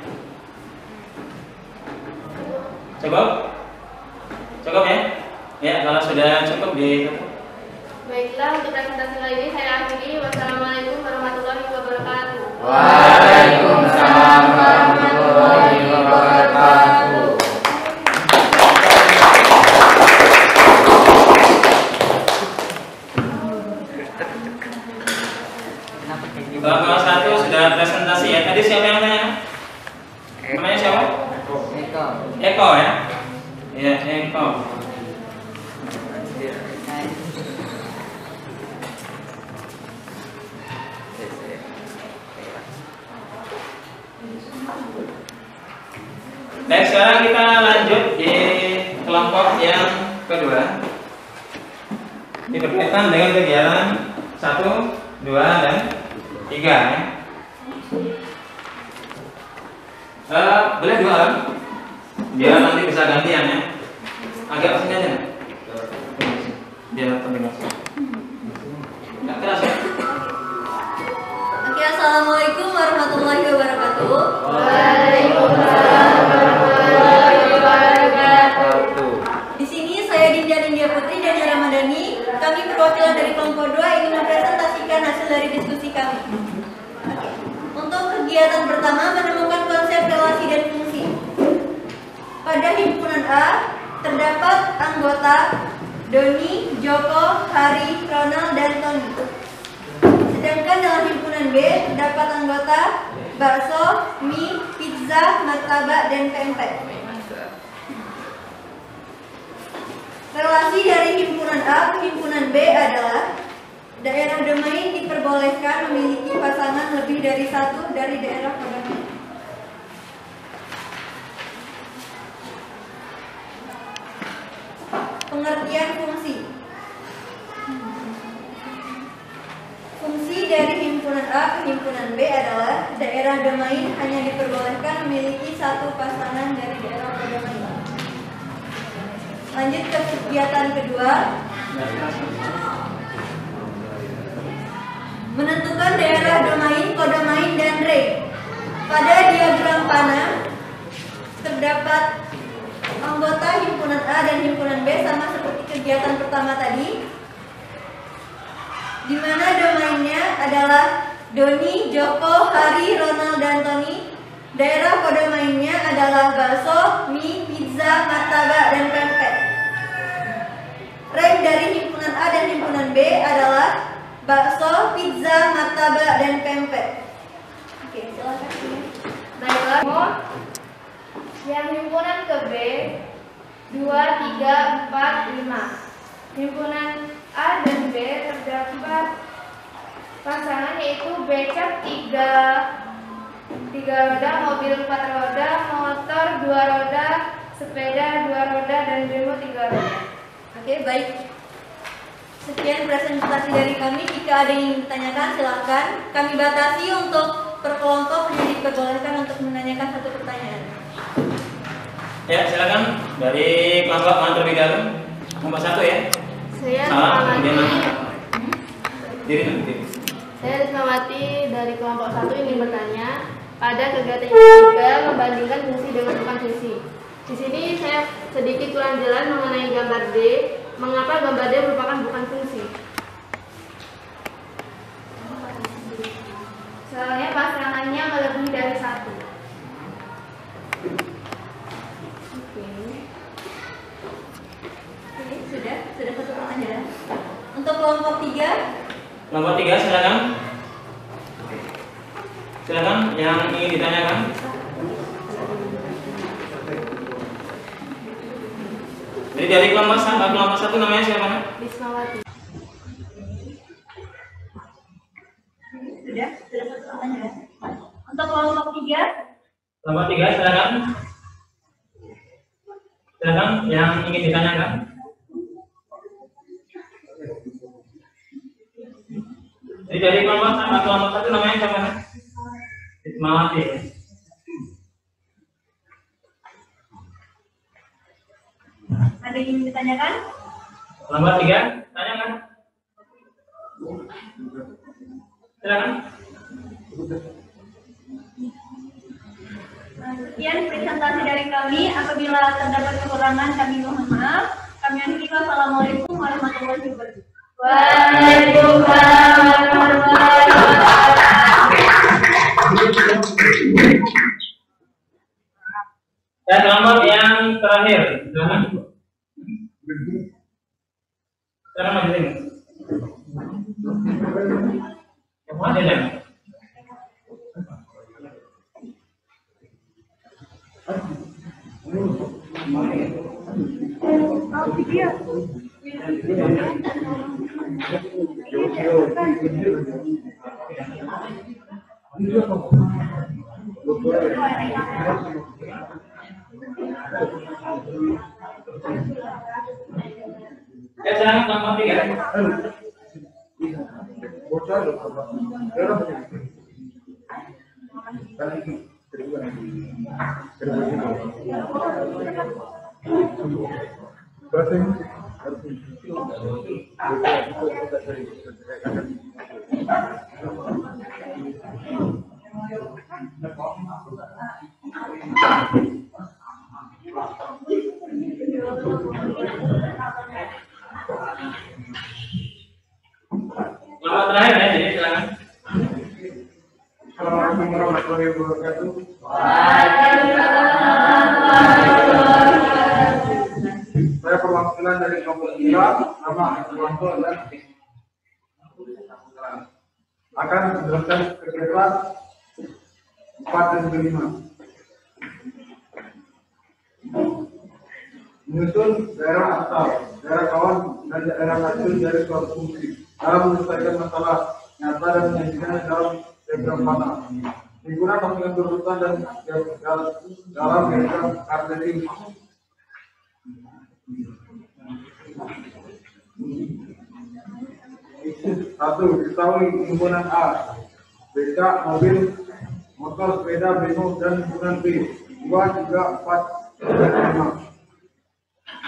Cukup? Cukup ya? Ya kalau sudah cukup Baiklah, untuk presentasi kali ini saya akhiri. Wassalamualaikum warahmatullahi wabarakatuh. Waalaikumsalam warahmatullahi wabarakatuh. Kelompok 1 sudah presentasi ya. Tadi siapa yang tanya? Namanya siapa? Eko. Eko ya? Iya, Eko. Baik, sekarang kita lanjut di kelompok yang kedua. Ini berkaitan dengan kegiatan 1, 2, dan 3 ya. Boleh 2 orang? Biar nanti bisa gantian ya. Agak sini aja. Biar terdengar. Nggak keras ya? Oke, assalamualaikum warahmatullahi wabarakatuh. Waalaikumsalam warahmatullahi wabarakatuh. Di sini saya Dinda Putri dan Ramadhani. Kami perwakilan dari kelompok 2 ingin mempresentasikan hasil dari diskusi kami. Untuk kegiatan pertama, menemukan konsep relasi dan fungsi. Pada himpunan A terdapat anggota Doni, Joko, Hari, Ronald, dan Tony. Sedangkan dalam himpunan B terdapat anggota bakso, mie, pizza, martabak, dan pempek. Relasi dari himpunan A ke himpunan B adalah daerah domain diperbolehkan memiliki pasangan lebih dari 1 dari daerah domain. Pengertian fungsi. Fungsi dari himpunan A ke himpunan B adalah daerah domain hanya diperbolehkan memiliki 1 pasangan dari daerah domain. Lanjut ke kegiatan kedua. Menentukan daerah domain, kodomain, dan range. Pada diagram panah terdapat anggota himpunan A dan himpunan B sama seperti kegiatan pertama tadi, di mana domainnya adalah Doni, Joko, Hari, Ronald, dan Tony. Daerah kodomainnya adalah bakso, mie, pizza, martabak, dan pempek. Rank dari himpunan A dan himpunan B adalah bakso, pizza, martabak, dan pempek. Oke, silakan. Baiklah, yang himpunan ke B 2, 3, 4, 5. Himpunan A dan B terdapat pasangan yaitu becak 3 roda, mobil 4 roda, motor 2 roda, sepeda 2 roda, dan bemo 3 roda. Oke, baik. Sekian presentasi dari kami. Jika ada yang ingin ditanyakan, silakan. Kami batasi untuk per kelompok hanya diperbolehkan untuk menanyakan 1 pertanyaan. Ya, silakan dari kelompok mana terlebih dahulu? Kelompok 1 ya. Saya Salam, kemudian Rismawati. nama. Diri nanti. Saya Rismawati dari kelompok 1 ingin bertanya pada kegiatan yang ketiga membandingkan fungsi dengan bukan fungsi. Di sini saya sedikit kurang jelas mengenai gambar D. Mengapa gambar D merupakan bukan fungsi? Soalnya pasangannya melebihi dari 1. Oke, sudah 1 pertanyaan. Untuk kelompok 3, Kelompok 3 silakan. Silakan yang ingin ditanyakan. Jadi dari kelompok 1 namanya siapa? Rismawati. sudah 1 pertanyaan. Untuk kelompok 3, Kelompok 3 silakan. Silakan yang ingin ditanyakan. Jadi dari kelompok 1 namanya siapa? Rismawati. ada yang ingin ditanyakan? Kelompok 3 tanyakan. Silakan. Sekian presentasi dari kami. Apabila terdapat kekurangan, kami mohon maaf. Kami akhiri. Wassalamualaikum warahmatullahi wabarakatuh. Waalaikumsalam warahmatullahi wabarakatuh. Dan kelompok yang terakhir, silakan. Silakan maju sini. Yang mana dia? Oh, Silakan nomor 3. Nomor terakhir ya, jadi silakan. Assalamualaikum warahmatullahi wabarakatuh. Saya perwakilan dari kelompok 3, nama kelompok dan akan menjelaskan kegiatan 4 dan 5. Menyusun daerah asal, daerah kawan, dan daerah hasil dari suatu fungsi dalam menyelesaikan masalah nyata dan menyajikannya dalam diagram panah. Digunakan dengan berurutan dan dalam diagram kartesi. Satu, diketahui himpunan A, becak, mobil, motor, sepeda, bemo, dan himpunan B. 2, 3, 4, dan 5.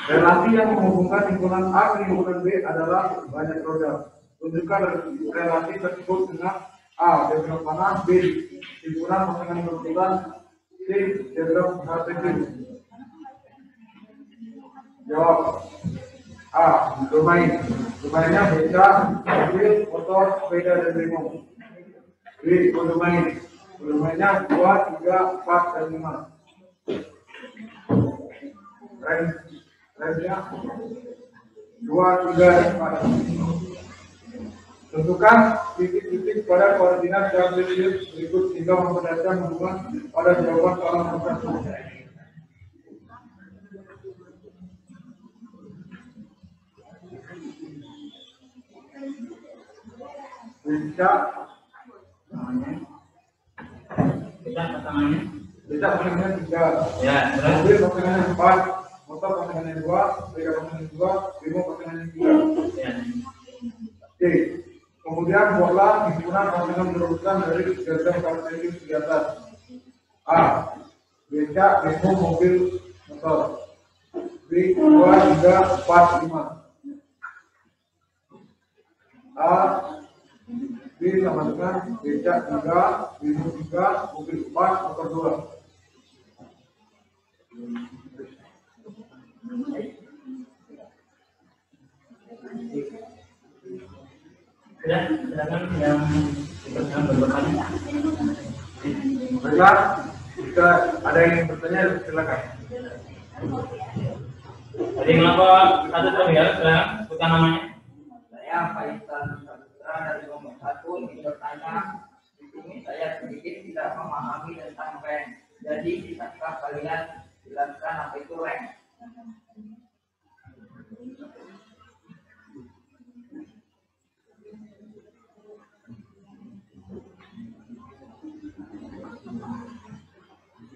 Relasi yang menghubungkan himpunan A ke himpunan B adalah banyak roda. Tunjukkan relasi tersebut dengan A, diagram panah, B, himpunan pasangan berurutan, C, diagram kartesi. Jawab. A. Domain. Domainnya becak, mobil, motor, sepeda, dan bemo. B. Domain. Domainnya 2, 3, 4, dan 5. Range-nya 2, 3, dan 4. Tentukan titik-titik pada koordinat kartesius berikut hingga memperlihatkan hubungan pada jawaban soal tersebut. Becak Pasangannya. becak pasangannya 3, Ya, terus. mobil pasangannya 4, motor pasangannya 2, sepeda pasangannya 2, bemo pasangannya 3. Ya. C. Kemudian buatlah himpunan pasangan berurutan dari diagram kartesius di atas. A. Becak, bemo, mobil, motor. B. 2, 3, 4, 5. A. B sama dengan becak 3, bemo 3, mobil 4, motor 2. Sudah, silakan yang bertanya. Baiklah, jika ada yang bertanya silakan. Jadi kelompok 1 terlebih silakan sebutkan namanya. Saya Faisal Putra dari kelompok 1 ingin bertanya. Di sini saya sedikit tidak memahami tentang rank. Jadi bisakah kalian jelaskan apa itu rank?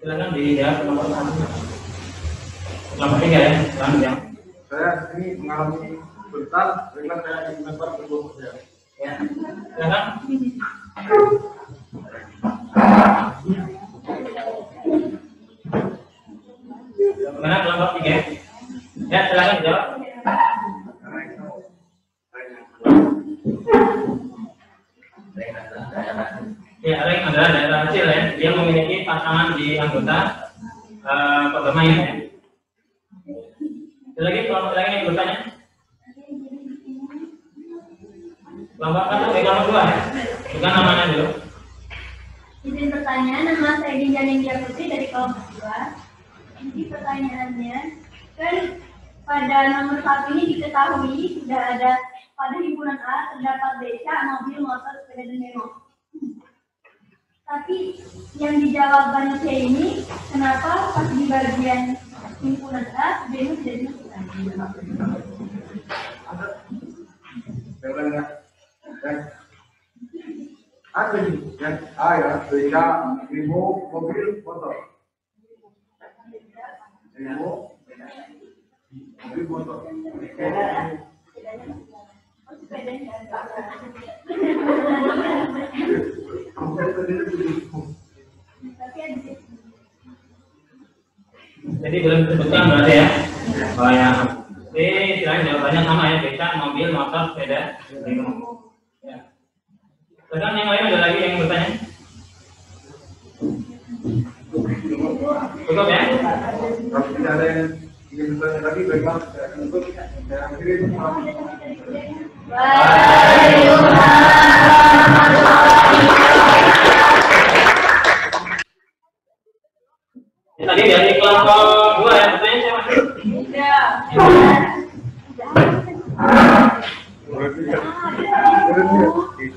Silakan dijawab kelompok 1. Kelompok 3 ya, silakan yang. Saya di sini mengalami bentar, baiklah saya ingin mentor ke kelompok saya. Ya, silakan. Bagaimana kelompok 3? Ya, silakan dijawab. Ya, rank adalah daerah hasil ya, dia memiliki pasangan di anggota pemain ya. Ada lagi kelompok lain yang bertanya? Kelompok 1, kelompok 2 ya. Bukan namanya dulu. Izin bertanya, nama saya Dinda Nindya Putri dari kelompok 2. Jadi pertanyaannya, kan pada nomor 1 ini diketahui sudah ada pada himpunan A terdapat becak, mobil, motor, sepeda, dan bemo. Tapi yang di jawaban C ini, kenapa pas di bagian himpunan A, bemo tidak dimasukkan? Saya ulang ya. Ada nih yang A ya, beda ilmu mobil motor. Ilmu mobil motor. Jadi belum disebutkan berarti ya. Oh ya. Jadi istilahnya jawabannya sama ya, beca, mobil, motor, sepeda, bingung. Ya. Sekarang yang lain ada lagi yang bertanya? Cukup ya? Kalau tidak ada yang ingin bertanya lagi, baiklah saya akan tutup. Saya akhiri. Tadi dari kelompok 2 ya, bertanya siapa?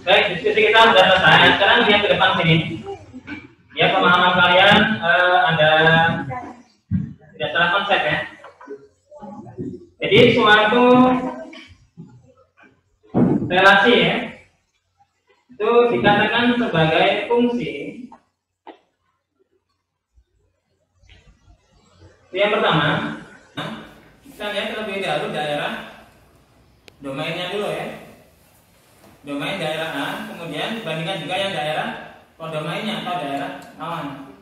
Baik, diskusi kita sudah selesai. Sekarang dia ke depan sini. Ya, pemahaman kalian ada tidak salah konsep ya. Jadi suatu relasi ya, itu dikatakan sebagai fungsi. Yang pertama, kita lihat terlebih dahulu daerah domainnya dulu ya. Domain daerah A, kemudian dibandingkan juga yang daerah kodomainnya atau daerah kawan.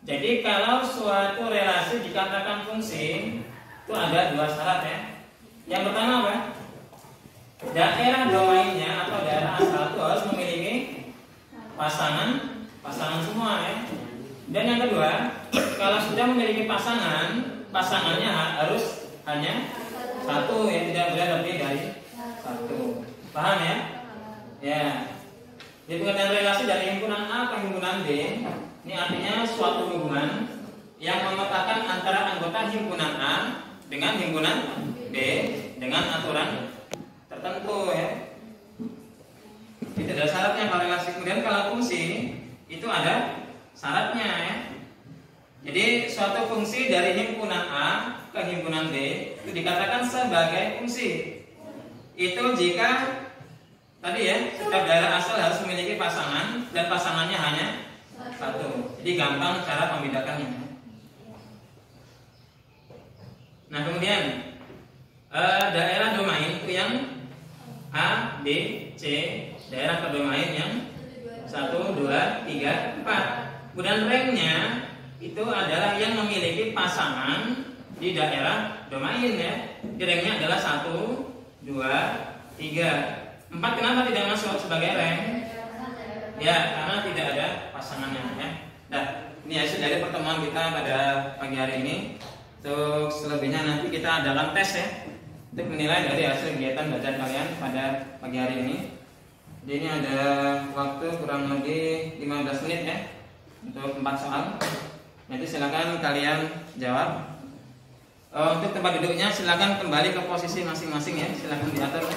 Jadi kalau suatu relasi dikatakan fungsi, itu ada 2 syarat ya. Yang pertama apa? Daerah domainnya atau daerah asal itu harus memiliki pasangan semua ya. Dan yang kedua, kalau sudah memiliki pasangannya harus hanya satu ya, tidak boleh lebih dari satu. Paham ya? Ya. Jadi pengertian relasi dari himpunan A ke himpunan B, ini artinya suatu hubungan yang memetakan antara anggota himpunan A dengan himpunan B dengan aturan tertentu ya. Itu ada syaratnya kalau relasi. Kemudian kalau fungsi itu ada syaratnya ya. Jadi suatu fungsi dari himpunan A ke himpunan B itu dikatakan sebagai fungsi. Itu jika tadi ya, setiap daerah asal harus memiliki pasangan dan pasangannya hanya satu. Jadi gampang cara membedakannya. Nah kemudian daerah domain itu yang A, B, C, daerah perdomain yang 1, 2, 3, 4. Kemudian ranknya itu adalah yang memiliki pasangan di daerah domain ya. Ranknya adalah 1, 2, 3, 4. Kenapa tidak masuk sebagai rank? Ya karena tidak ada pasangannya ya. Nah ini hasil dari pertemuan kita pada pagi hari ini. Untuk selebihnya nanti kita dalam tes ya, untuk menilai dari hasil kegiatan belajar kalian pada pagi hari ini. Jadi ini ada waktu kurang lebih 15 menit ya untuk 4 soal. Nanti silakan kalian jawab. Untuk tempat duduknya silakan kembali ke posisi masing-masing ya. Silakan diatur.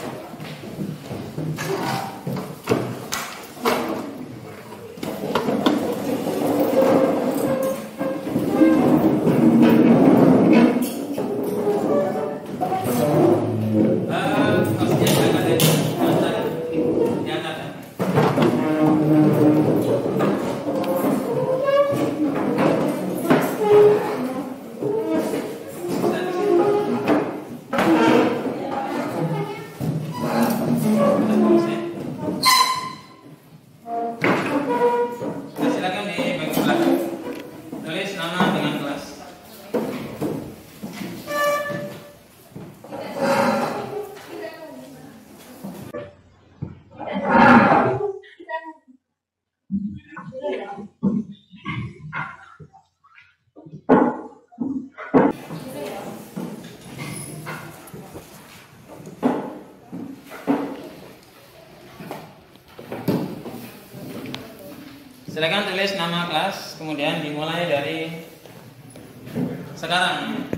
Silakan tulis nama kelas, kemudian dimulai dari sekarang.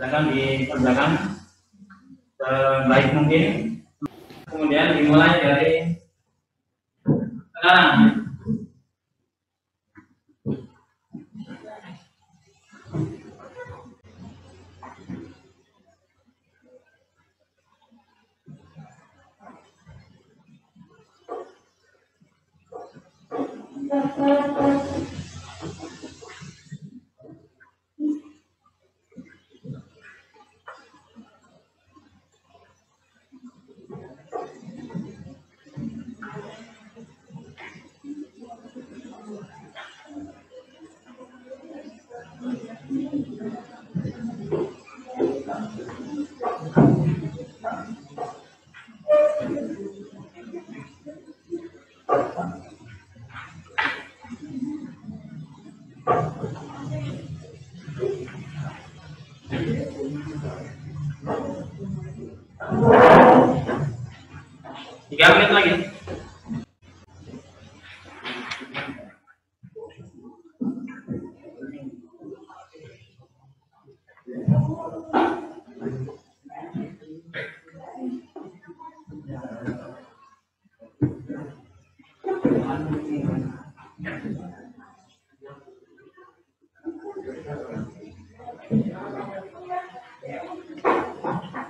akan dikerjakan sebaik mungkin. Kemudian dimulai dari sekarang. Tiga menit lagi.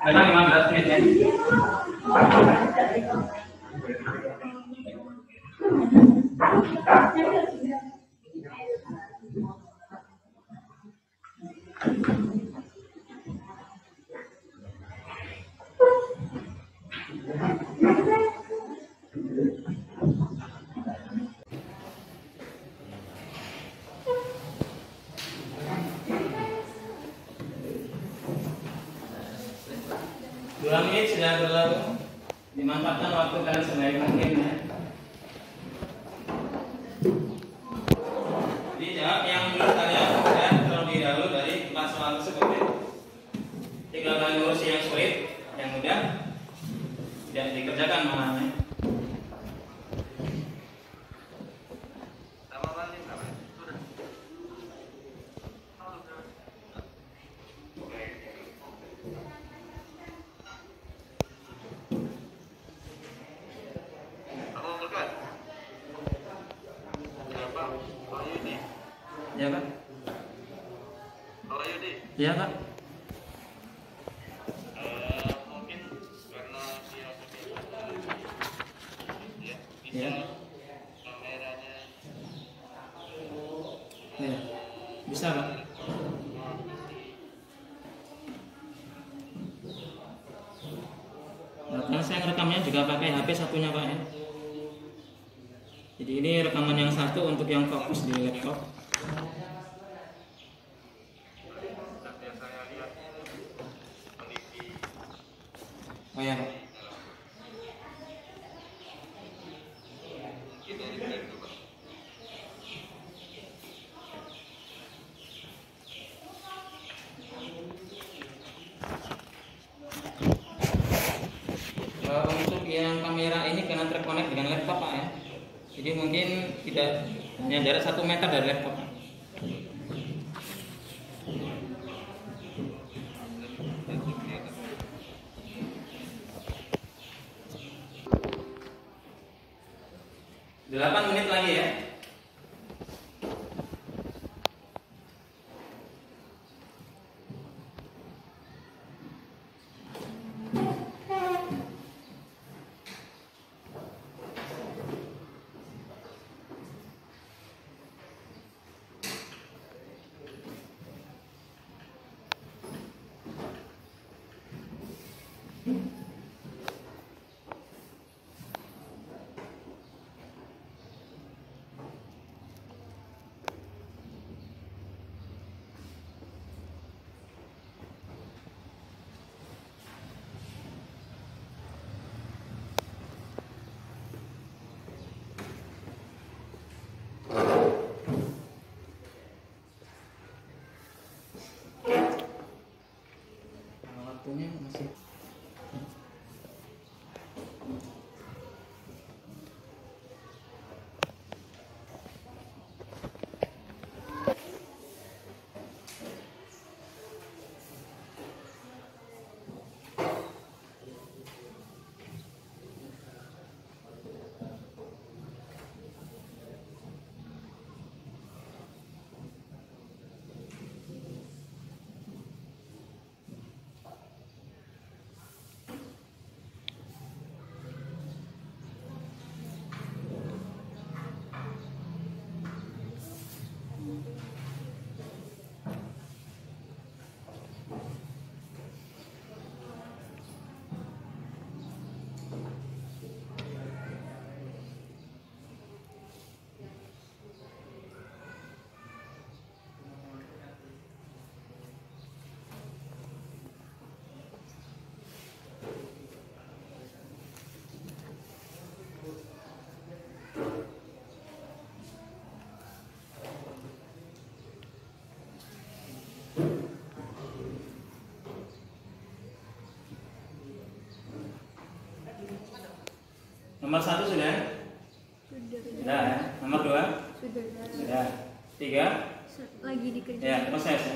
Sekarang 15 menit ya. Dua menit sudah berlalu. Dimanfaatkan waktu kalian sebaik mungkin ya. Jadi jawab yang menurut kalian mudah terlebih dahulu dari 4 soal tersebut. Tinggal kalian urus yang sulit, yang mudah tidak dikerjakan malahnya. Ya Pak? Iya Pak? Mungkin karena dia Ya. kameranya Ya. Bisa Pak? Nah, kan saya rekamnya juga pakai HP satunya Pak ya. Jadi ini rekaman yang satu untuk yang fokus di laptop. saya lihat peneliti Oh ya Pak. mungkin dari itu Pak. Untuk yang kamera ini karena terkonek dengan laptop Pak ya. Jadi mungkin tidak hanya jarak 1 meter dari laptop Pak. Delapan menit lagi ya. Nomor 1 sudah? Sudah ya. Nomor 2? Sudah. 3? Lagi dikerjain. Ya, proses ya.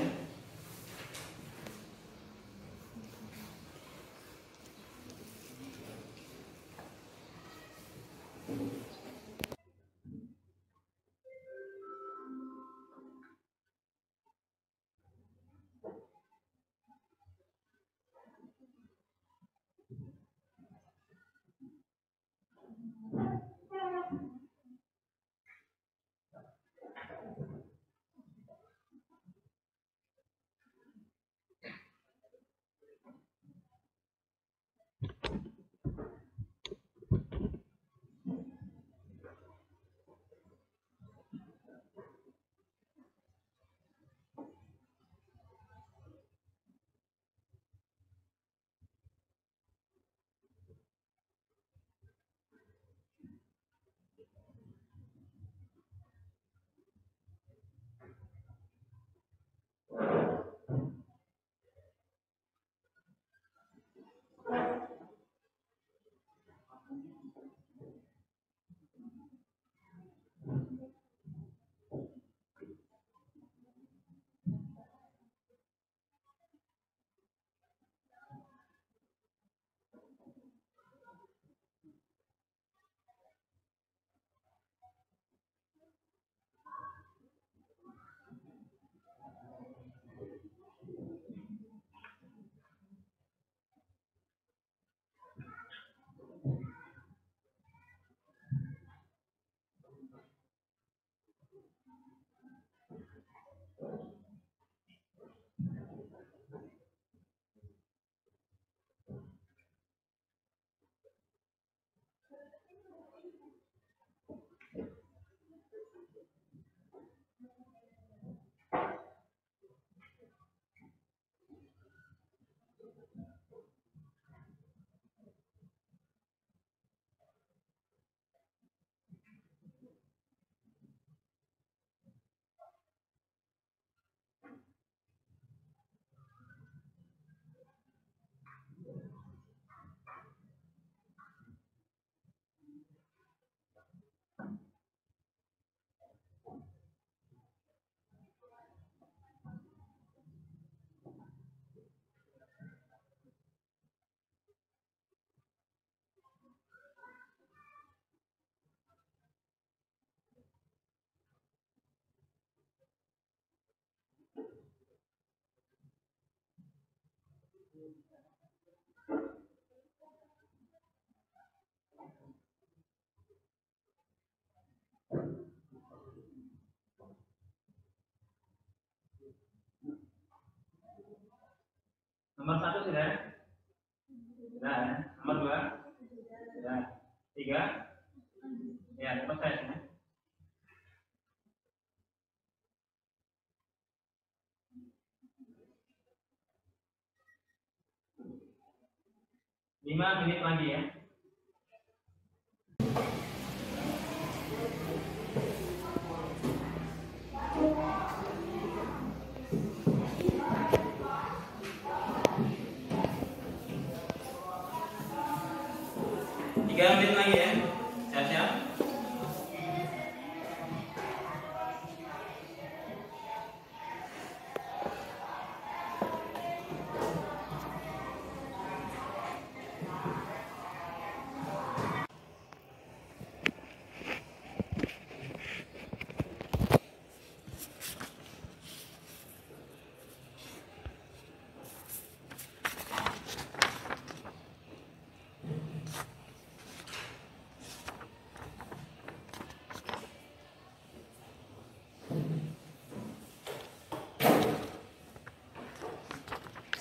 Nomor 1 sudah? Sudah ya. Nomor 2? Sudah. 3? Ya, proses ya. 5 menit lagi ya. Tiga menit lagi ya. Siap-siap.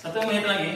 Satu menit lagi.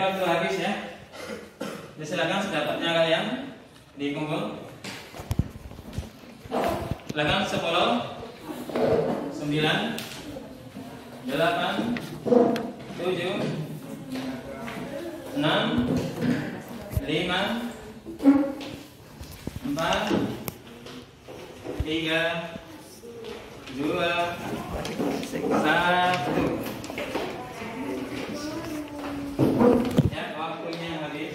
waktu habis ya. Jadi silakan sedapatnya kalian dikumpul. Silakan 10, 9, 8, 7, 6, 5, 4, 3, 2, 1. Ya, waktunya habis.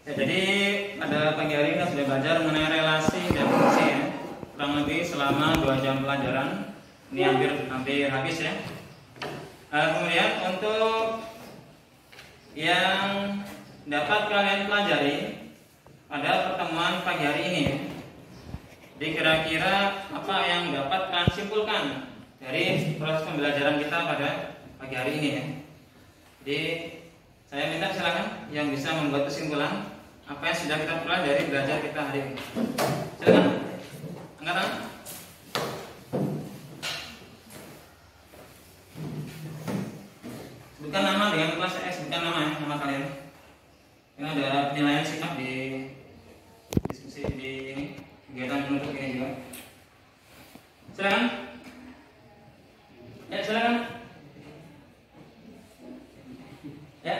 Ya, jadi pada pagi hari kita sudah belajar mengenai relasi dan fungsi ya. Kurang lebih selama 2 jam pelajaran. Ini hampir habis ya. Kemudian untuk yang dapat kalian pelajari pada pertemuan pagi hari ini ya. Jadi kira-kira apa yang dapat kalian simpulkan dari proses pembelajaran kita pada pagi hari ini ya. Jadi saya minta silakan yang bisa membuat kesimpulan apa yang sudah kita pelajari dari belajar kita hari ini. Silakan. Angkat tangan. Sebutkan nama dengan kelas S, sebutkan nama ya, nama kalian. Ini ada penilaian sikap di diskusi di ini, kegiatan penutup ini juga. Silakan. Ya, silakan. Ya,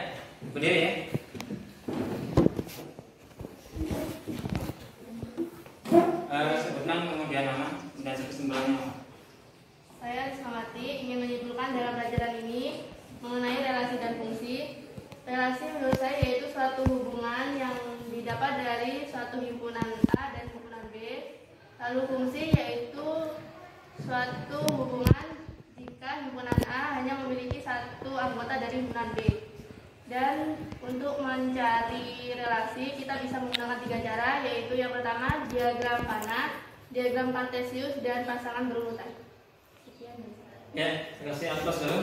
berdiri ya. Sebutkan kemudian nama dan kesimpulannya. Saya Ismawati ingin menyimpulkan dalam pelajaran ini mengenai relasi dan fungsi. Relasi menurut saya yaitu suatu hubungan yang didapat dari suatu himpunan A dan himpunan B. Lalu fungsi yaitu suatu hubungan jika himpunan A hanya memiliki satu anggota dari himpunan B. Dan untuk mencari relasi kita bisa menggunakan 3 cara, yaitu yang pertama diagram panah, diagram kartesius, dan pasangan berurutan. Sekian. Ya, terima kasih atas dulu.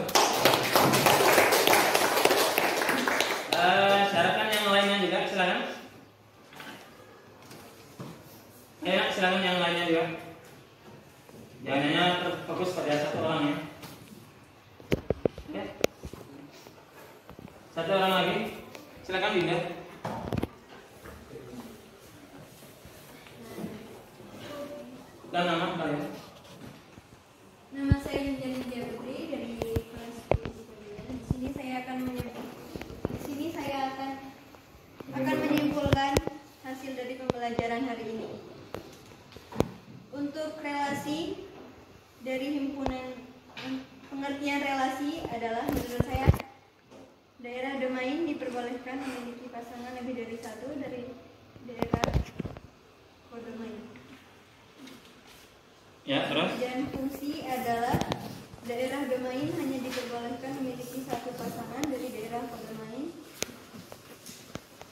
Syaratkan yang lainnya juga, silakan. Ya, silakan yang lainnya juga. Jangan hanya terfokus pada satu orang ya. Ya. Satu orang lagi, silakan Dinda. Dan nama kalian. Nama saya Yunjani Widya Putri dari kelas 10. Di sini saya akan menyimpulkan hasil dari pembelajaran hari ini. Untuk relasi dari himpunan, pengertian relasi adalah menurut saya daerah domain diperbolehkan memiliki pasangan lebih dari satu dari daerah kodomain. Ya, terus. Dan fungsi adalah daerah domain hanya diperbolehkan memiliki satu pasangan dari daerah kodomain.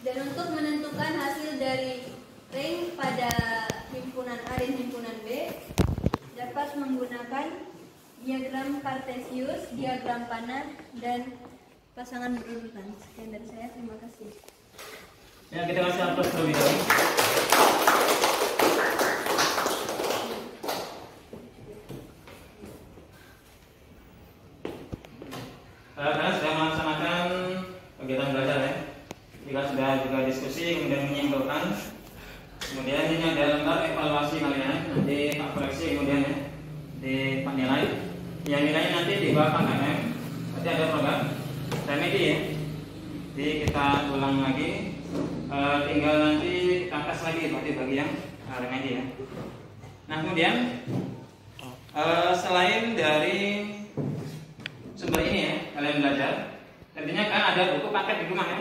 Dan untuk menentukan hasil dari ring pada himpunan A dan himpunan B dapat menggunakan diagram kartesius, diagram panah, dan pasangan berurutan. Sekian dari saya, terima kasih. Ya, kita kasih aplaus terlebih dahulu. Kalian sudah melaksanakan kegiatan belajar ya. Jika sudah juga diskusi kemudian menyimpulkan, kemudian ini ada lembar evaluasi kalian, nanti Pak koreksi kemudian ya di Pak nilai. Yang nilainya nanti di bawah Pak KM. Nanti ada program remedi ya. Jadi kita ulang lagi, tinggal nanti kita tes lagi berarti bagi yang remedi ya. Nah kemudian selain dari sumber ini ya kalian belajar, tentunya kan ada buku paket di rumah ya.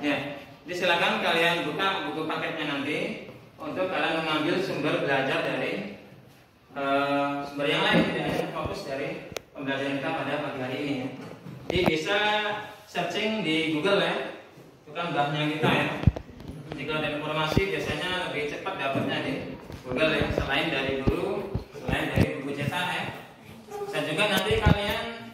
Ya, jadi silakan kalian buka buku paketnya nanti untuk kalian mengambil sumber belajar dari sumber yang lain, tidak hanya fokus dari pembelajaran kita pada pagi hari ini ya. Jadi bisa searching di Google ya, itu kan bahannya kita ya. Jika ada informasi biasanya lebih cepat dapatnya di Google ya, selain dari buku cetak ya. Bisa juga nanti kalian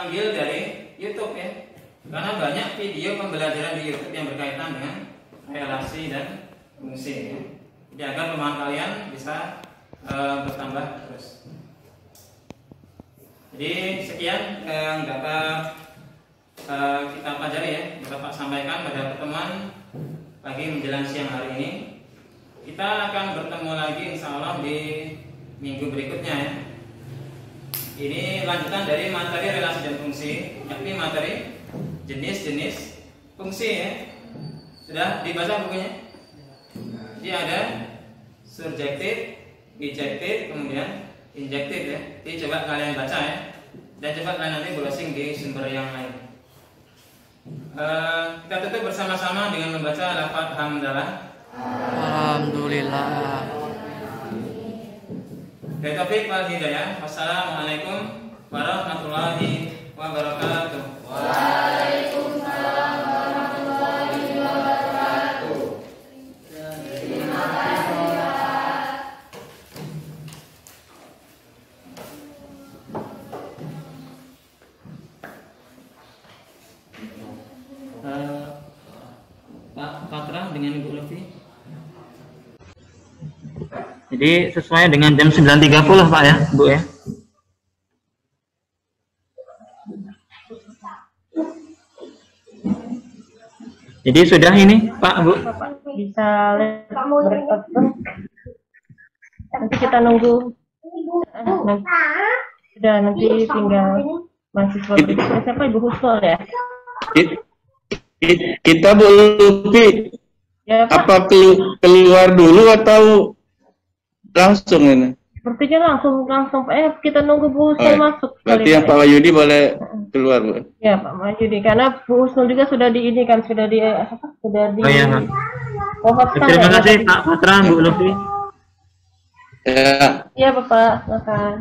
ambil dari YouTube ya, karena banyak video pembelajaran di YouTube yang berkaitan dengan relasi dan fungsi ya. Jadi agar pemahaman kalian bisa bertambah terus. Jadi sekian yang dapat kita pelajari ya, Bapak sampaikan pada pertemuan pagi menjelang siang hari ini. Kita akan bertemu lagi insya Allah di minggu berikutnya ya. Ini lanjutan dari materi relasi dan fungsi, yakni materi jenis-jenis fungsi ya. Sudah dibaca bukunya? Jadi ada surjektif, bijektif, kemudian injektif ya. Jadi coba kalian baca ya, dan coba kalian nanti browsing di sumber yang lain. Kita tutup bersama-sama dengan membaca lafaz hamdalah. Alhamdulillah. Dari Taufik wal Hidayah. Wassalamualaikum warahmatullahi wabarakatuh. Waalaikumsalam warahmatullahi wabarakatuh. Terima kasih Pak. Pak Patra dengan Ibu Lutfi. Jadi sesuai dengan jam 9.30 Pak ya, Bu ya. Jadi sudah ini Pak, Bu. Bisa berikut. Nanti kita nunggu. Sudah, nanti tinggal mahasiswa berikutnya. Siapa Ibu Husnul ya? Kita Bu Lutfi, Ya Pak. apa keluar dulu atau langsung ini? Sepertinya langsung kita nunggu Bu Husnul masuk. Berarti yang Pak Wahyudi boleh keluar, Bu. Ya Pak Wahyudi, karena Bu Husnul juga sudah di ini kan, sudah di Oh iya, Pak. kohortkan Terima ya, kasih Pak. Pak Patra, Bu Lutfi. Ya. Iya Bapak, silakan.